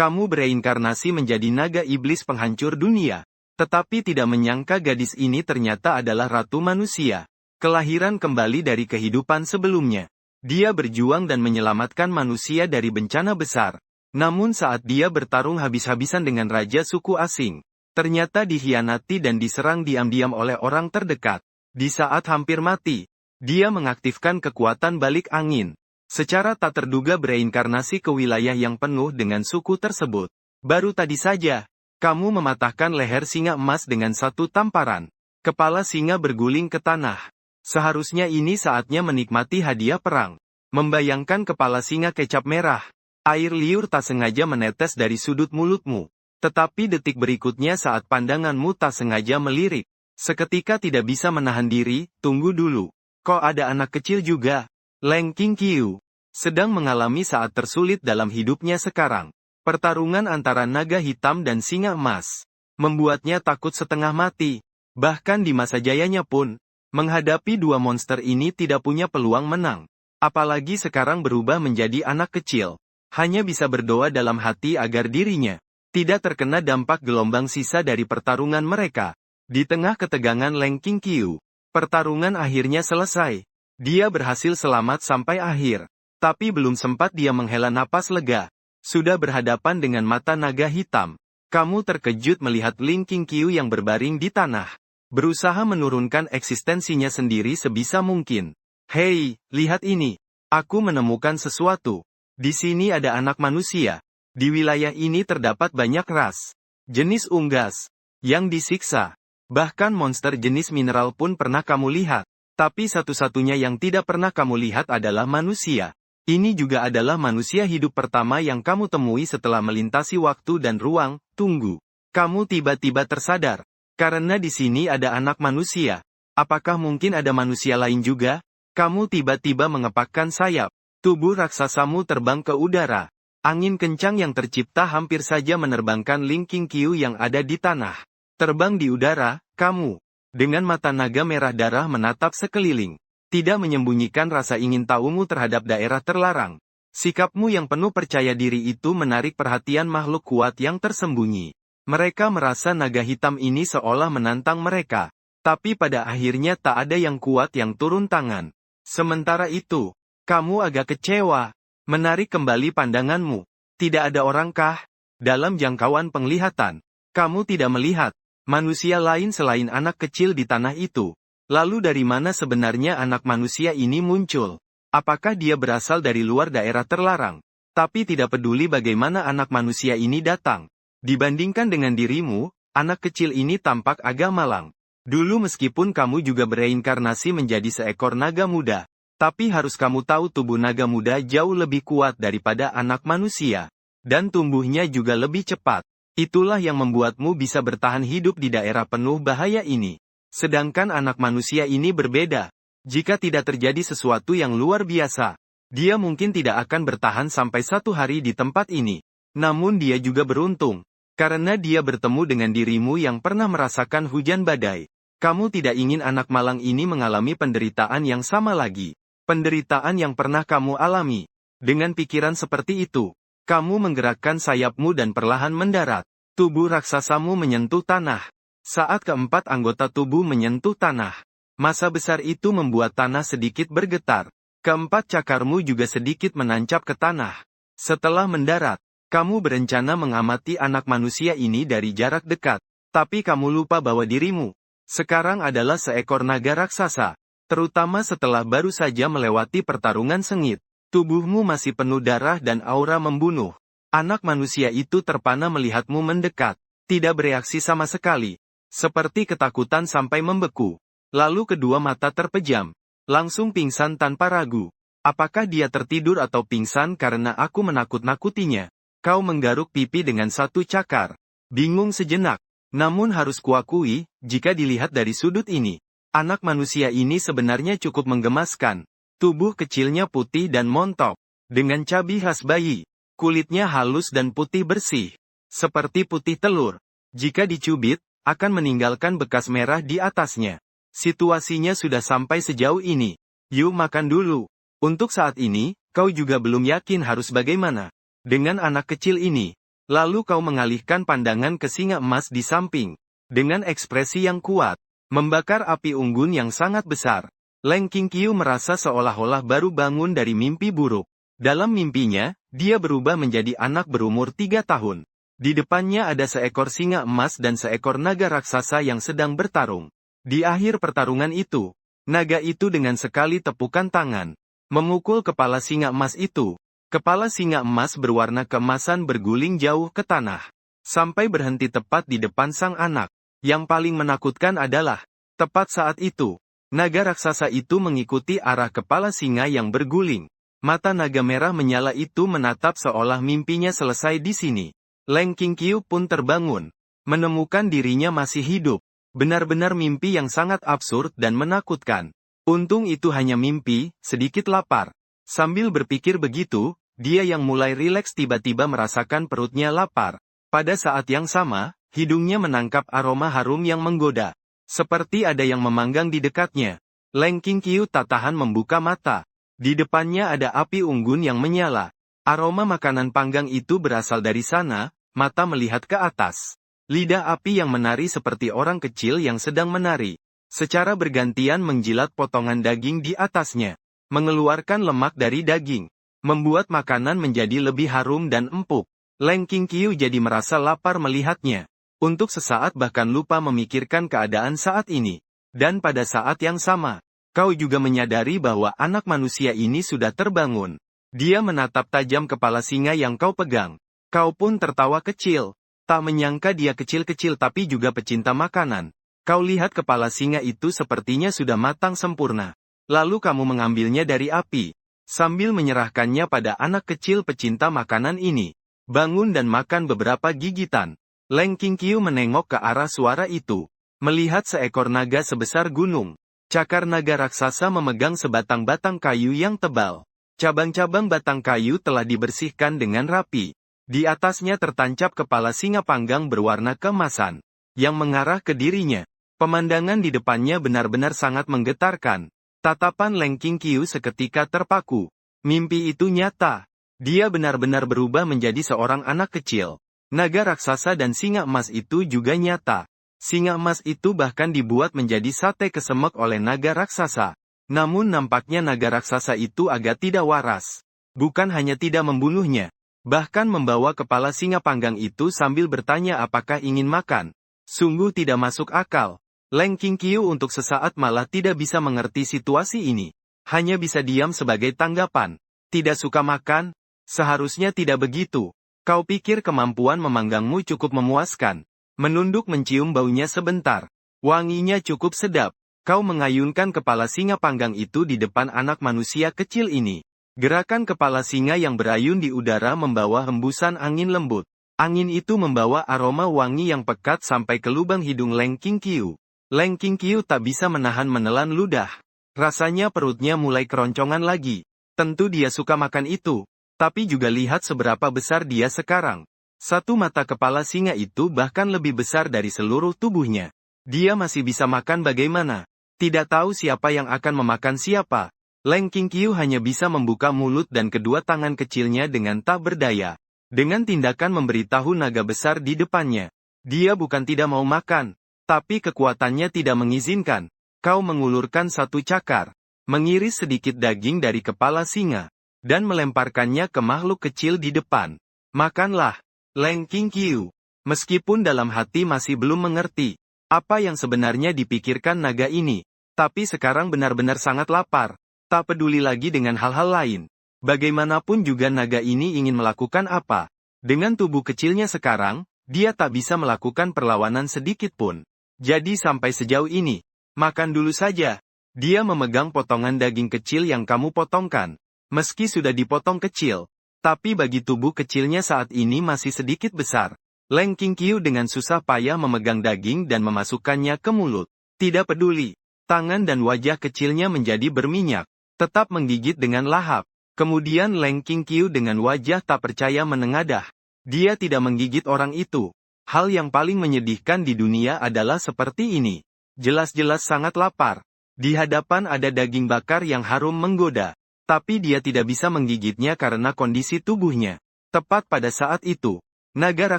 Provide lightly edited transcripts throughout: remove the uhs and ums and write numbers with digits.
Kamu bereinkarnasi menjadi naga iblis penghancur dunia. Tetapi tidak menyangka gadis ini ternyata adalah ratu manusia. Kelahiran kembali dari kehidupan sebelumnya. Dia berjuang dan menyelamatkan manusia dari bencana besar. Namun saat dia bertarung habis-habisan dengan raja suku asing, ternyata dikhianati dan diserang diam-diam oleh orang terdekat. Di saat hampir mati, dia mengaktifkan kekuatan balik angin. Secara tak terduga bereinkarnasi ke wilayah yang penuh dengan suku tersebut. Baru tadi saja, kamu mematahkan leher singa emas dengan satu tamparan. Kepala singa berguling ke tanah. Seharusnya ini saatnya menikmati hadiah perang. Membayangkan kepala singa kecap merah. Air liur tak sengaja menetes dari sudut mulutmu. Tetapi detik berikutnya saat pandanganmu tak sengaja melirik. Seketika tidak bisa menahan diri, tunggu dulu. Kok ada anak kecil juga? Leng Qingqiu sedang mengalami saat tersulit dalam hidupnya sekarang. Pertarungan antara naga hitam dan singa emas membuatnya takut setengah mati. Bahkan di masa jayanya pun, menghadapi dua monster ini tidak punya peluang menang. Apalagi sekarang berubah menjadi anak kecil. Hanya bisa berdoa dalam hati agar dirinya tidak terkena dampak gelombang sisa dari pertarungan mereka. Di tengah ketegangan Leng Qingqiu, pertarungan akhirnya selesai. Dia berhasil selamat sampai akhir. Tapi belum sempat dia menghela napas lega, sudah berhadapan dengan mata naga hitam. Kamu terkejut melihat Leng Qingqiu yang berbaring di tanah, berusaha menurunkan eksistensinya sendiri sebisa mungkin. Hei, lihat ini. Aku menemukan sesuatu. Di sini ada anak manusia. Di wilayah ini terdapat banyak ras, jenis unggas, yang disiksa. Bahkan monster jenis mineral pun pernah kamu lihat. Tapi satu-satunya yang tidak pernah kamu lihat adalah manusia. Ini juga adalah manusia hidup pertama yang kamu temui setelah melintasi waktu dan ruang. Tunggu. Kamu tiba-tiba tersadar. Karena di sini ada anak manusia. Apakah mungkin ada manusia lain juga? Kamu tiba-tiba mengepakkan sayap. Tubuh raksasamu terbang ke udara. Angin kencang yang tercipta hampir saja menerbangkan Leng Qingqiu yang ada di tanah. Terbang di udara, kamu. Dengan mata naga merah darah menatap sekeliling. Tidak menyembunyikan rasa ingin tahumu terhadap daerah terlarang. Sikapmu yang penuh percaya diri itu menarik perhatian makhluk kuat yang tersembunyi. Mereka merasa naga hitam ini seolah menantang mereka. Tapi pada akhirnya tak ada yang kuat yang turun tangan. Sementara itu, kamu agak kecewa. Menarik kembali pandanganmu. Tidak ada orangkah? Dalam jangkauan penglihatan, kamu tidak melihat manusia lain selain anak kecil di tanah itu. Lalu dari mana sebenarnya anak manusia ini muncul? Apakah dia berasal dari luar daerah terlarang? Tapi tidak peduli bagaimana anak manusia ini datang. Dibandingkan dengan dirimu, anak kecil ini tampak agak malang. Dulu meskipun kamu juga bereinkarnasi menjadi seekor naga muda. Tapi harus kamu tahu tubuh naga muda jauh lebih kuat daripada anak manusia. Dan tumbuhnya juga lebih cepat. Itulah yang membuatmu bisa bertahan hidup di daerah penuh bahaya ini. Sedangkan anak manusia ini berbeda. Jika tidak terjadi sesuatu yang luar biasa, dia mungkin tidak akan bertahan sampai 1 hari di tempat ini. Namun dia juga beruntung. Karena dia bertemu dengan dirimu yang pernah merasakan hujan badai. Kamu tidak ingin anak malang ini mengalami penderitaan yang sama lagi. Penderitaan yang pernah kamu alami. Dengan pikiran seperti itu, kamu menggerakkan sayapmu dan perlahan mendarat. Tubuh raksasamu menyentuh tanah. Saat keempat anggota tubuh menyentuh tanah, massa besar itu membuat tanah sedikit bergetar. Keempat cakarmu juga sedikit menancap ke tanah. Setelah mendarat, kamu berencana mengamati anak manusia ini dari jarak dekat. Tapi kamu lupa bahwa dirimu sekarang adalah seekor naga raksasa. Terutama setelah baru saja melewati pertarungan sengit. Tubuhmu masih penuh darah dan aura membunuh. Anak manusia itu terpana melihatmu mendekat. Tidak bereaksi sama sekali. Seperti ketakutan sampai membeku. Lalu kedua mata terpejam. Langsung pingsan tanpa ragu. Apakah dia tertidur atau pingsan karena aku menakut-nakutinya? Kau menggaruk pipi dengan satu cakar. Bingung sejenak. Namun harus kuakui, jika dilihat dari sudut ini, anak manusia ini sebenarnya cukup menggemaskan. Tubuh kecilnya putih dan montok. Dengan cabi khas bayi. Kulitnya halus dan putih bersih. Seperti putih telur. Jika dicubit, akan meninggalkan bekas merah di atasnya. Situasinya sudah sampai sejauh ini. Yuk makan dulu. Untuk saat ini, kau juga belum yakin harus bagaimana. Dengan anak kecil ini. Lalu kau mengalihkan pandangan ke singa emas di samping. Dengan ekspresi yang kuat, membakar api unggun yang sangat besar. Leng Qingqiu merasa seolah-olah baru bangun dari mimpi buruk. Dalam mimpinya, dia berubah menjadi anak berumur 3 tahun. Di depannya ada seekor singa emas dan seekor naga raksasa yang sedang bertarung. Di akhir pertarungan itu, naga itu dengan sekali tepukan tangan, memukul kepala singa emas itu. Kepala singa emas berwarna keemasan berguling jauh ke tanah, sampai berhenti tepat di depan sang anak. Yang paling menakutkan adalah, tepat saat itu, naga raksasa itu mengikuti arah kepala singa yang berguling. Mata naga merah menyala itu menatap seolah mimpinya selesai di sini. Leng Qingqiu pun terbangun, menemukan dirinya masih hidup. Benar-benar mimpi yang sangat absurd dan menakutkan. Untung itu hanya mimpi, sedikit lapar. Sambil berpikir begitu, dia yang mulai rileks tiba-tiba merasakan perutnya lapar. Pada saat yang sama, hidungnya menangkap aroma harum yang menggoda. Seperti ada yang memanggang di dekatnya. Leng Qingqiu tak tahan membuka mata. Di depannya ada api unggun yang menyala. Aroma makanan panggang itu berasal dari sana, mata melihat ke atas. Lidah api yang menari seperti orang kecil yang sedang menari. Secara bergantian menjilat potongan daging di atasnya. Mengeluarkan lemak dari daging. Membuat makanan menjadi lebih harum dan empuk. Leng Qingqiu jadi merasa lapar melihatnya. Untuk sesaat bahkan lupa memikirkan keadaan saat ini. Dan pada saat yang sama, kau juga menyadari bahwa anak manusia ini sudah terbangun. Dia menatap tajam kepala singa yang kau pegang. Kau pun tertawa kecil. Tak menyangka dia kecil-kecil tapi juga pecinta makanan. Kau lihat kepala singa itu sepertinya sudah matang sempurna. Lalu kamu mengambilnya dari api. Sambil menyerahkannya pada anak kecil pecinta makanan ini. Bangun dan makan beberapa gigitan. Leng Qingqiu menengok ke arah suara itu. Melihat seekor naga sebesar gunung. Cakar naga raksasa memegang sebatang batang kayu yang tebal. Cabang-cabang batang kayu telah dibersihkan dengan rapi. Di atasnya tertancap kepala singa panggang berwarna keemasan. Yang mengarah ke dirinya. Pemandangan di depannya benar-benar sangat menggetarkan. Tatapan Leng Qingqiu seketika terpaku. Mimpi itu nyata. Dia benar-benar berubah menjadi seorang anak kecil. Naga raksasa dan singa emas itu juga nyata. Singa emas itu bahkan dibuat menjadi sate kesemek oleh naga raksasa. Namun nampaknya naga raksasa itu agak tidak waras. Bukan hanya tidak membunuhnya, bahkan membawa kepala singa panggang itu sambil bertanya apakah ingin makan. Sungguh tidak masuk akal. Leng Qingqiu untuk sesaat malah tidak bisa mengerti situasi ini. Hanya bisa diam sebagai tanggapan. Tidak suka makan? Seharusnya tidak begitu. Kau pikir kemampuan memanggangmu cukup memuaskan? Menunduk mencium baunya sebentar. Wanginya cukup sedap. Kau mengayunkan kepala singa panggang itu di depan anak manusia kecil ini. Gerakan kepala singa yang berayun di udara membawa hembusan angin lembut. Angin itu membawa aroma wangi yang pekat sampai ke lubang hidung Leng Qingqiu. Leng Qingqiu tak bisa menahan menelan ludah. Rasanya perutnya mulai keroncongan lagi. Tentu dia suka makan itu. Tapi juga lihat seberapa besar dia sekarang. Satu mata kepala singa itu bahkan lebih besar dari seluruh tubuhnya. Dia masih bisa makan bagaimana? Tidak tahu siapa yang akan memakan siapa. Leng Qingqiu hanya bisa membuka mulut dan kedua tangan kecilnya dengan tak berdaya. Dengan tindakan memberitahu naga besar di depannya. Dia bukan tidak mau makan. Tapi kekuatannya tidak mengizinkan. Kau mengulurkan satu cakar, mengiris sedikit daging dari kepala singa, dan melemparkannya ke makhluk kecil di depan. Makanlah, Leng Qingqiu. Meskipun dalam hati masih belum mengerti apa yang sebenarnya dipikirkan naga ini, tapi sekarang benar-benar sangat lapar. Tak peduli lagi dengan hal-hal lain. Bagaimanapun juga naga ini ingin melakukan apa. Dengan tubuh kecilnya sekarang, dia tak bisa melakukan perlawanan sedikit pun. Jadi sampai sejauh ini, makan dulu saja. Dia memegang potongan daging kecil yang kamu potongkan. Meski sudah dipotong kecil, tapi bagi tubuh kecilnya saat ini masih sedikit besar. Leng Qingqiu dengan susah payah memegang daging dan memasukkannya ke mulut. Tidak peduli, tangan dan wajah kecilnya menjadi berminyak. Tetap menggigit dengan lahap. Kemudian Leng Qingqiu dengan wajah tak percaya menengadah. Dia tidak menggigit orang itu. Hal yang paling menyedihkan di dunia adalah seperti ini. Jelas-jelas sangat lapar. Di hadapan ada daging bakar yang harum menggoda. Tapi dia tidak bisa menggigitnya karena kondisi tubuhnya. Tepat pada saat itu, Naga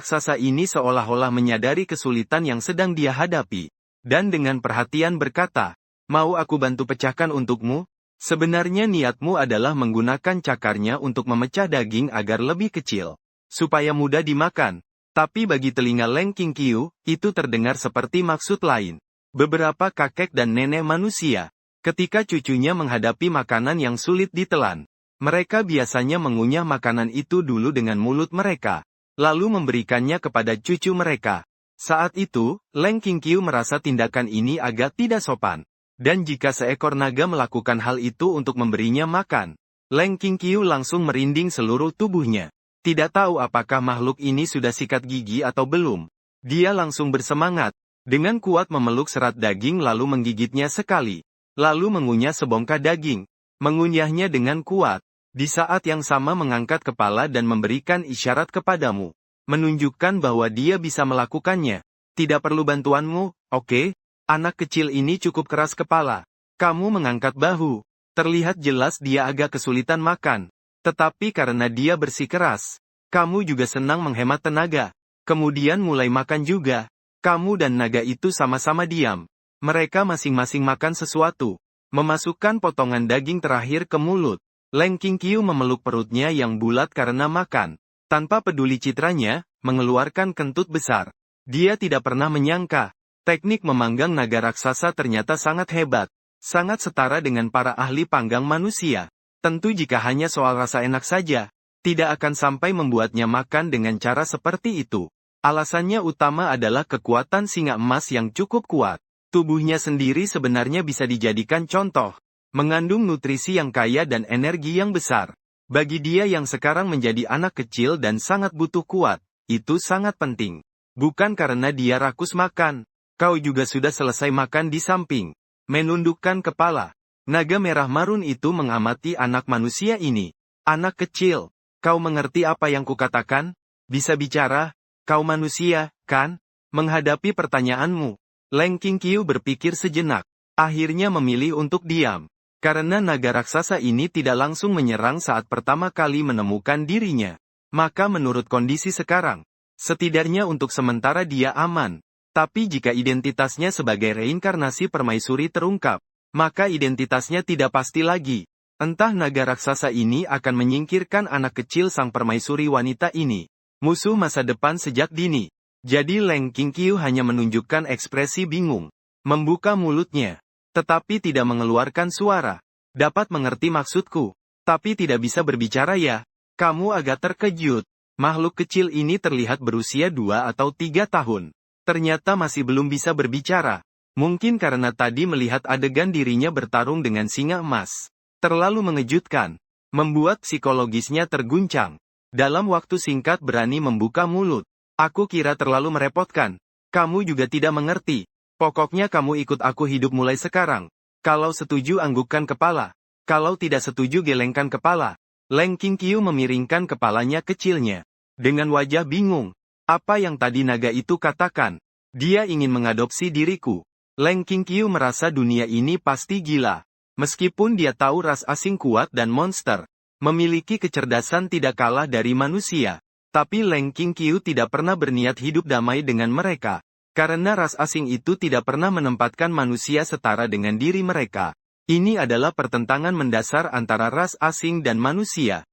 raksasa ini seolah-olah menyadari kesulitan yang sedang dia hadapi. Dan dengan perhatian berkata, "Mau aku bantu pecahkan untukmu?" Sebenarnya niatmu adalah menggunakan cakarnya untuk memecah daging agar lebih kecil, supaya mudah dimakan. Tapi bagi telinga Leng Qingqiu, itu terdengar seperti maksud lain. Beberapa kakek dan nenek manusia, ketika cucunya menghadapi makanan yang sulit ditelan, mereka biasanya mengunyah makanan itu dulu dengan mulut mereka, lalu memberikannya kepada cucu mereka. Saat itu, Leng Qingqiu merasa tindakan ini agak tidak sopan. Dan jika seekor naga melakukan hal itu untuk memberinya makan, Leng Qingqiu langsung merinding seluruh tubuhnya. Tidak tahu apakah makhluk ini sudah sikat gigi atau belum. Dia langsung bersemangat, dengan kuat memeluk serat daging lalu menggigitnya sekali. Lalu mengunyah sebongkah daging, mengunyahnya dengan kuat. Di saat yang sama mengangkat kepala dan memberikan isyarat kepadamu, menunjukkan bahwa dia bisa melakukannya. Tidak perlu bantuanmu, oke? Anak kecil ini cukup keras kepala. Kamu mengangkat bahu. Terlihat jelas dia agak kesulitan makan. Tetapi karena dia bersikeras, kamu juga senang menghemat tenaga. Kemudian mulai makan juga. Kamu dan naga itu sama-sama diam. Mereka masing-masing makan sesuatu. Memasukkan potongan daging terakhir ke mulut. Leng Qingqiu memeluk perutnya yang bulat karena makan. Tanpa peduli citranya, mengeluarkan kentut besar. Dia tidak pernah menyangka. Teknik memanggang naga raksasa ternyata sangat hebat, sangat setara dengan para ahli panggang manusia. Tentu jika hanya soal rasa enak saja, tidak akan sampai membuatnya makan dengan cara seperti itu. Alasannya utama adalah kekuatan singa emas yang cukup kuat. Tubuhnya sendiri sebenarnya bisa dijadikan contoh, mengandung nutrisi yang kaya dan energi yang besar. Bagi dia yang sekarang menjadi anak kecil dan sangat butuh kuat, itu sangat penting. Bukan karena dia rakus makan. Kau juga sudah selesai makan di samping. Menundukkan kepala. Naga merah marun itu mengamati anak manusia ini. Anak kecil, kau mengerti apa yang kukatakan? Bisa bicara? Kau manusia, kan? Menghadapi pertanyaanmu, Leng Qingqiu berpikir sejenak. Akhirnya memilih untuk diam. Karena naga raksasa ini tidak langsung menyerang saat pertama kali menemukan dirinya. Maka menurut kondisi sekarang, setidaknya untuk sementara dia aman. Tapi jika identitasnya sebagai reinkarnasi permaisuri terungkap, maka identitasnya tidak pasti lagi. Entah naga raksasa ini akan menyingkirkan anak kecil sang permaisuri wanita ini. Musuh masa depan sejak dini. Jadi Leng Qingqiu hanya menunjukkan ekspresi bingung. Membuka mulutnya. Tetapi tidak mengeluarkan suara. Dapat mengerti maksudku. Tapi tidak bisa berbicara ya. Kamu agak terkejut. Makhluk kecil ini terlihat berusia 2 atau 3 tahun. Ternyata masih belum bisa berbicara. Mungkin karena tadi melihat adegan dirinya bertarung dengan singa emas. Terlalu mengejutkan. Membuat psikologisnya terguncang. Dalam waktu singkat berani membuka mulut. Aku kira terlalu merepotkan. Kamu juga tidak mengerti. Pokoknya kamu ikut aku hidup mulai sekarang. Kalau setuju anggukkan kepala. Kalau tidak setuju gelengkan kepala. Leng Qingqiu memiringkan kepalanya kecilnya. Dengan wajah bingung. Apa yang tadi naga itu katakan? Dia ingin mengadopsi diriku. Leng Qingqiu merasa dunia ini pasti gila. Meskipun dia tahu ras asing kuat dan monster, memiliki kecerdasan tidak kalah dari manusia. Tapi Leng Qingqiu tidak pernah berniat hidup damai dengan mereka. Karena ras asing itu tidak pernah menempatkan manusia setara dengan diri mereka. Ini adalah pertentangan mendasar antara ras asing dan manusia.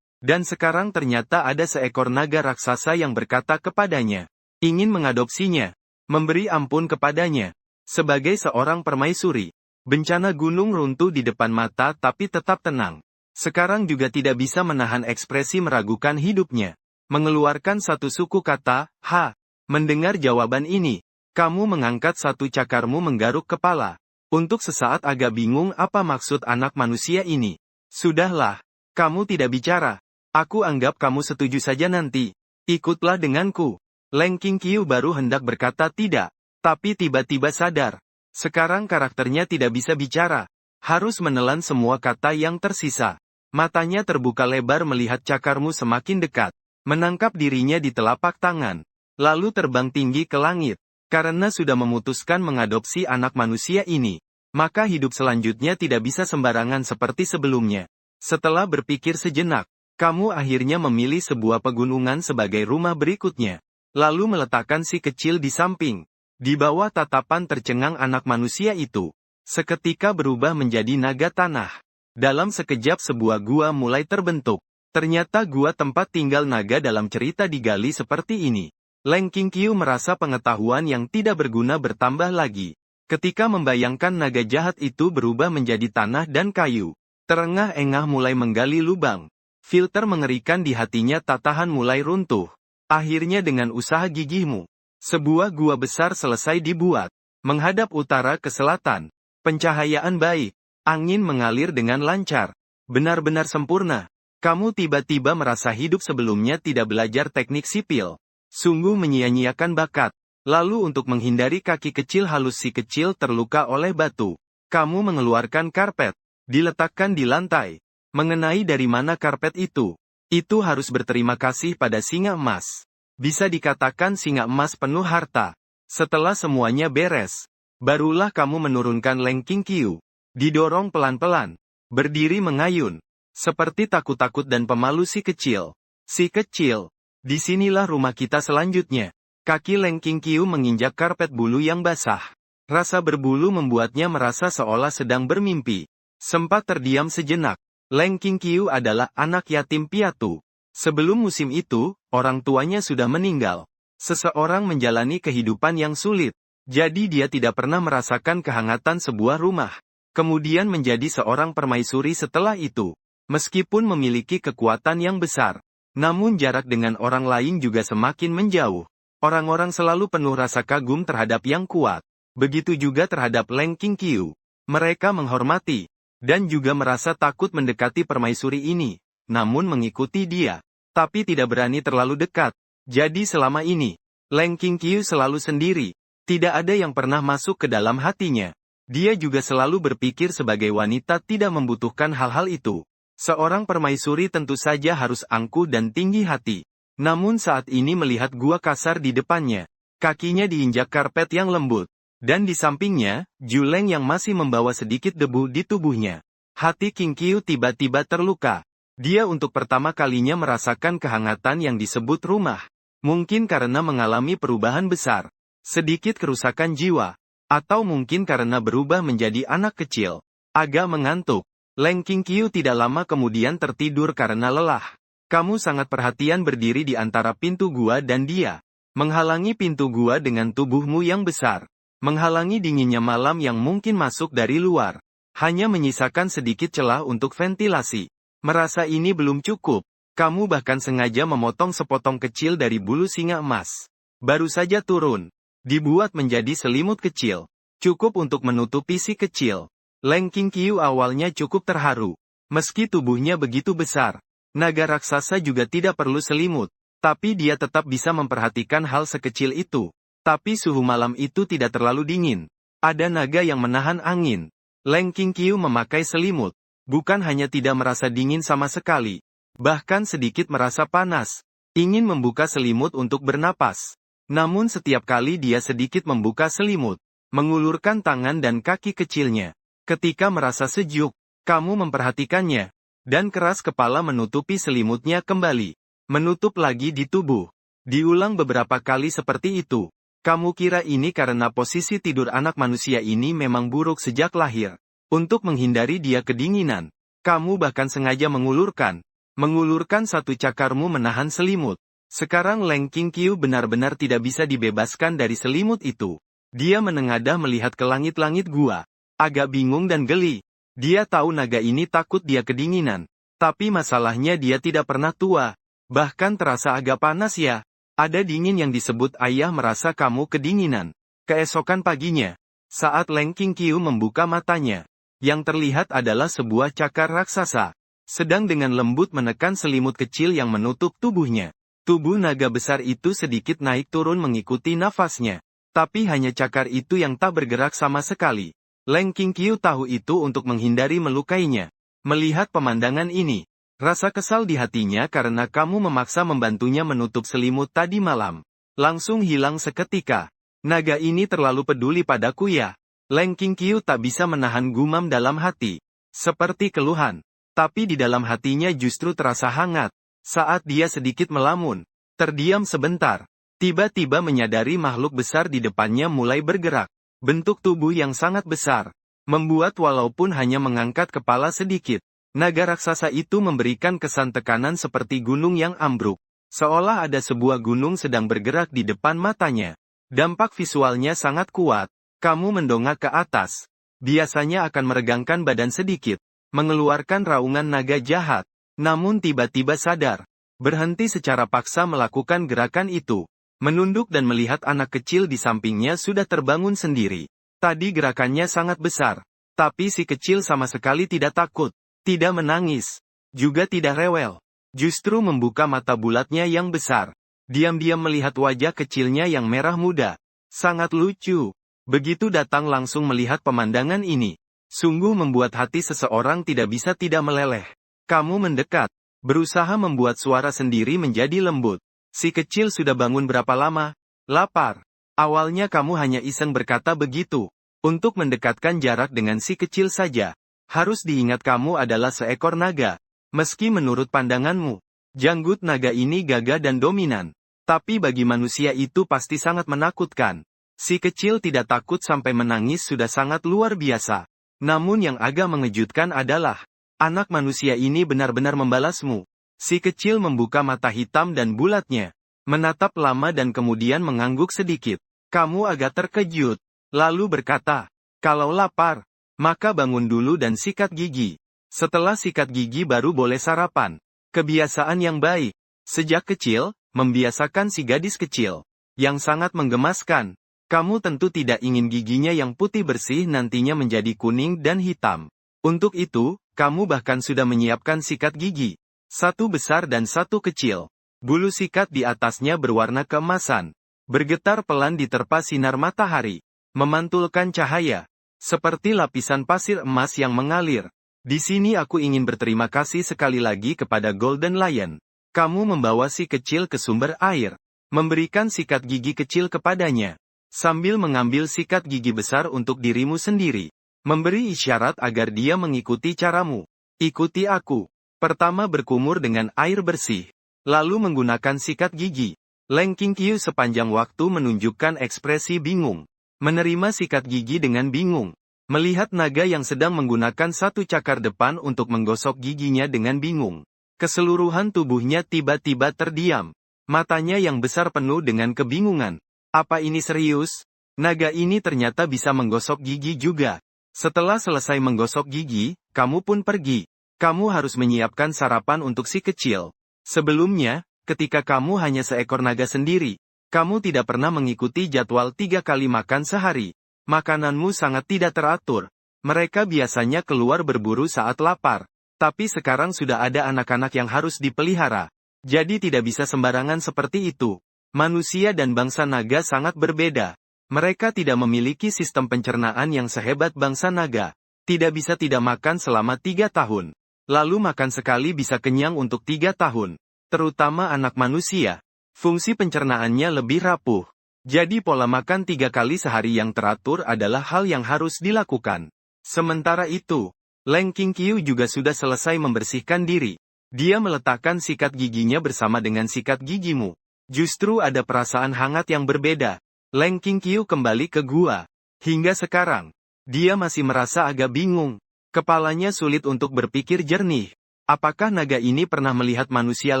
Dan sekarang ternyata ada seekor naga raksasa yang berkata kepadanya, ingin mengadopsinya, memberi ampun kepadanya. Sebagai seorang permaisuri, bencana gunung runtuh di depan mata tapi tetap tenang. Sekarang juga tidak bisa menahan ekspresi meragukan hidupnya. Mengeluarkan satu suku kata, "Ha." Mendengar jawaban ini, kamu mengangkat satu cakarmu menggaruk kepala. Untuk sesaat agak bingung apa maksud anak manusia ini. Sudahlah, kamu tidak bicara. Aku anggap kamu setuju saja nanti. Ikutlah denganku. Leng Qingqiu baru hendak berkata tidak, tapi tiba-tiba sadar. Sekarang karakternya tidak bisa bicara. Harus menelan semua kata yang tersisa. Matanya terbuka lebar melihat cakarmu semakin dekat. Menangkap dirinya di telapak tangan. Lalu terbang tinggi ke langit. Karena sudah memutuskan mengadopsi anak manusia ini, maka hidup selanjutnya tidak bisa sembarangan seperti sebelumnya. Setelah berpikir sejenak, Kamu akhirnya memilih sebuah pegunungan sebagai rumah berikutnya. Lalu meletakkan si kecil di samping. Di bawah tatapan tercengang anak manusia itu, seketika berubah menjadi naga tanah. Dalam sekejap sebuah gua mulai terbentuk. Ternyata gua tempat tinggal naga dalam cerita digali seperti ini. Leng Qingqiu merasa pengetahuan yang tidak berguna bertambah lagi. Ketika membayangkan naga jahat itu berubah menjadi tanah dan kayu. Terengah-engah mulai menggali lubang. Filter mengerikan di hatinya tak tahan mulai runtuh. Akhirnya dengan usaha gigihmu, sebuah gua besar selesai dibuat. Menghadap utara ke selatan. Pencahayaan baik. Angin mengalir dengan lancar. Benar-benar sempurna. Kamu tiba-tiba merasa hidup sebelumnya tidak belajar teknik sipil. Sungguh menyia-nyiakan bakat. Lalu untuk menghindari kaki kecil halus si kecil terluka oleh batu. Kamu mengeluarkan karpet. Diletakkan di lantai. Mengenai dari mana karpet itu? Itu harus berterima kasih pada singa emas. Bisa dikatakan singa emas penuh harta. Setelah semuanya beres, barulah kamu menurunkan Leng Qingqiu. Didorong pelan-pelan. Berdiri mengayun. Seperti takut-takut dan pemalu si kecil. Si kecil. Disinilah rumah kita selanjutnya. Kaki Leng Qingqiu menginjak karpet bulu yang basah. Rasa berbulu membuatnya merasa seolah sedang bermimpi. Sempat terdiam sejenak. Leng Qingqiu adalah anak yatim piatu. Sebelum musim itu, orang tuanya sudah meninggal. Seseorang menjalani kehidupan yang sulit. Jadi dia tidak pernah merasakan kehangatan sebuah rumah. Kemudian menjadi seorang permaisuri setelah itu. Meskipun memiliki kekuatan yang besar. Namun jarak dengan orang lain juga semakin menjauh. Orang-orang selalu penuh rasa kagum terhadap yang kuat. Begitu juga terhadap Leng Qingqiu. Mereka menghormati. Dan juga merasa takut mendekati permaisuri ini, namun mengikuti dia. Tapi tidak berani terlalu dekat. Jadi selama ini, Leng Qingqiu selalu sendiri. Tidak ada yang pernah masuk ke dalam hatinya. Dia juga selalu berpikir sebagai wanita tidak membutuhkan hal-hal itu. Seorang permaisuri tentu saja harus angkuh dan tinggi hati. Namun saat ini melihat gua kasar di depannya, kakinya diinjak karpet yang lembut. Dan di sampingnya, Juleng yang masih membawa sedikit debu di tubuhnya. Hati Qingqiu tiba-tiba terluka. Dia untuk pertama kalinya merasakan kehangatan yang disebut rumah. Mungkin karena mengalami perubahan besar. Sedikit kerusakan jiwa. Atau mungkin karena berubah menjadi anak kecil. Agak mengantuk. Leng Qingqiu tidak lama kemudian tertidur karena lelah. Kamu sangat perhatian berdiri di antara pintu gua dan dia. Menghalangi pintu gua dengan tubuhmu yang besar. Menghalangi dinginnya malam yang mungkin masuk dari luar. Hanya menyisakan sedikit celah untuk ventilasi. Merasa ini belum cukup. Kamu bahkan sengaja memotong sepotong kecil dari bulu singa emas. Baru saja turun. Dibuat menjadi selimut kecil. Cukup untuk menutupi si kecil. Leng Qingqiu awalnya cukup terharu. Meski tubuhnya begitu besar. Naga raksasa juga tidak perlu selimut. Tapi dia tetap bisa memperhatikan hal sekecil itu. Tapi suhu malam itu tidak terlalu dingin. Ada naga yang menahan angin. Leng Qingqiu memakai selimut. Bukan hanya tidak merasa dingin sama sekali. Bahkan sedikit merasa panas. Ingin membuka selimut untuk bernapas. Namun setiap kali dia sedikit membuka selimut. Mengulurkan tangan dan kaki kecilnya. Ketika merasa sejuk, kamu memperhatikannya. Dan keras kepala menutupi selimutnya kembali. Menutup lagi di tubuh. Diulang beberapa kali seperti itu. Kamu kira ini karena posisi tidur anak manusia ini memang buruk sejak lahir. Untuk menghindari dia kedinginan, kamu bahkan sengaja mengulurkan satu cakarmu menahan selimut. Sekarang Leng Qingqiu benar-benar tidak bisa dibebaskan dari selimut itu. Dia menengadah melihat ke langit-langit gua. Agak bingung dan geli. Dia tahu naga ini takut dia kedinginan. Tapi masalahnya dia tidak pernah tua. Bahkan terasa agak panas ya. Ada dingin yang disebut ayah merasa kamu kedinginan. Keesokan paginya, saat Leng Qingqiu membuka matanya, yang terlihat adalah sebuah cakar raksasa, sedang dengan lembut menekan selimut kecil yang menutup tubuhnya. Tubuh naga besar itu sedikit naik turun mengikuti nafasnya. Tapi hanya cakar itu yang tak bergerak sama sekali. Leng Qingqiu tahu itu untuk menghindari melukainya. Melihat pemandangan ini, rasa kesal di hatinya karena kamu memaksa membantunya menutup selimut tadi malam. Langsung hilang seketika. Naga ini terlalu peduli padaku ya. Leng Qingqiu tak bisa menahan gumam dalam hati. Seperti keluhan. Tapi di dalam hatinya justru terasa hangat. Saat dia sedikit melamun, terdiam sebentar, tiba-tiba menyadari makhluk besar di depannya mulai bergerak. Bentuk tubuh yang sangat besar, membuat walaupun hanya mengangkat kepala sedikit, naga raksasa itu memberikan kesan tekanan seperti gunung yang ambruk. Seolah ada sebuah gunung sedang bergerak di depan matanya. Dampak visualnya sangat kuat. Kamu mendongak ke atas. Biasanya akan meregangkan badan sedikit, mengeluarkan raungan naga jahat. Namun tiba-tiba sadar. Berhenti secara paksa melakukan gerakan itu. Menunduk dan melihat anak kecil di sampingnya sudah terbangun sendiri. Tadi gerakannya sangat besar. Tapi si kecil sama sekali tidak takut. Tidak menangis. Juga tidak rewel. Justru membuka mata bulatnya yang besar. Diam-diam melihat wajah kecilnya yang merah muda. Sangat lucu. Begitu datang langsung melihat pemandangan ini. Sungguh membuat hati seseorang tidak bisa tidak meleleh. Kamu mendekat. Berusaha membuat suara sendiri menjadi lembut. Si kecil sudah bangun berapa lama? Lapar. Awalnya kamu hanya iseng berkata begitu. Untuk mendekatkan jarak dengan si kecil saja. Harus diingat kamu adalah seekor naga. Meski menurut pandanganmu, janggut naga ini gagah dan dominan. Tapi bagi manusia itu pasti sangat menakutkan. Si kecil tidak takut sampai menangis sudah sangat luar biasa. Namun yang agak mengejutkan adalah, anak manusia ini benar-benar membalasmu. Si kecil membuka mata hitam dan bulatnya, menatap lama dan kemudian mengangguk sedikit. Kamu agak terkejut, lalu berkata, kalau lapar, maka bangun dulu dan sikat gigi. Setelah sikat gigi baru boleh sarapan. Kebiasaan yang baik. Sejak kecil, membiasakan si gadis kecil. Yang sangat menggemaskan. Kamu tentu tidak ingin giginya yang putih bersih nantinya menjadi kuning dan hitam. Untuk itu, kamu bahkan sudah menyiapkan sikat gigi. Satu besar dan satu kecil. Bulu sikat di atasnya berwarna keemasan. Bergetar pelan diterpa sinar matahari. Memantulkan cahaya. Seperti lapisan pasir emas yang mengalir. Di sini aku ingin berterima kasih sekali lagi kepada Golden Lion. Kamu membawa si kecil ke sumber air. Memberikan sikat gigi kecil kepadanya. Sambil mengambil sikat gigi besar untuk dirimu sendiri. Memberi isyarat agar dia mengikuti caramu. Ikuti aku. Pertama berkumur dengan air bersih. Lalu menggunakan sikat gigi. Leng Qingqiu sepanjang waktu menunjukkan ekspresi bingung. Menerima sikat gigi dengan bingung. Melihat naga yang sedang menggunakan satu cakar depan untuk menggosok giginya dengan bingung. Keseluruhan tubuhnya tiba-tiba terdiam. Matanya yang besar penuh dengan kebingungan. Apa ini serius? Naga ini ternyata bisa menggosok gigi juga. Setelah selesai menggosok gigi, kamu pun pergi. Kamu harus menyiapkan sarapan untuk si kecil. Sebelumnya, ketika kamu hanya seekor naga sendiri, kamu tidak pernah mengikuti jadwal 3 kali makan sehari. Makananmu sangat tidak teratur. Mereka biasanya keluar berburu saat lapar. Tapi sekarang sudah ada anak-anak yang harus dipelihara. Jadi tidak bisa sembarangan seperti itu. Manusia dan bangsa naga sangat berbeda. Mereka tidak memiliki sistem pencernaan yang sehebat bangsa naga. Tidak bisa tidak makan selama 3 tahun. Lalu makan sekali bisa kenyang untuk 3 tahun. Terutama anak manusia. Fungsi pencernaannya lebih rapuh. Jadi pola makan 3 kali sehari yang teratur adalah hal yang harus dilakukan. Sementara itu, Leng Qingqiu juga sudah selesai membersihkan diri. Dia meletakkan sikat giginya bersama dengan sikat gigimu. Justru ada perasaan hangat yang berbeda. Leng Qingqiu kembali ke gua. Hingga sekarang, dia masih merasa agak bingung. Kepalanya sulit untuk berpikir jernih. Apakah naga ini pernah melihat manusia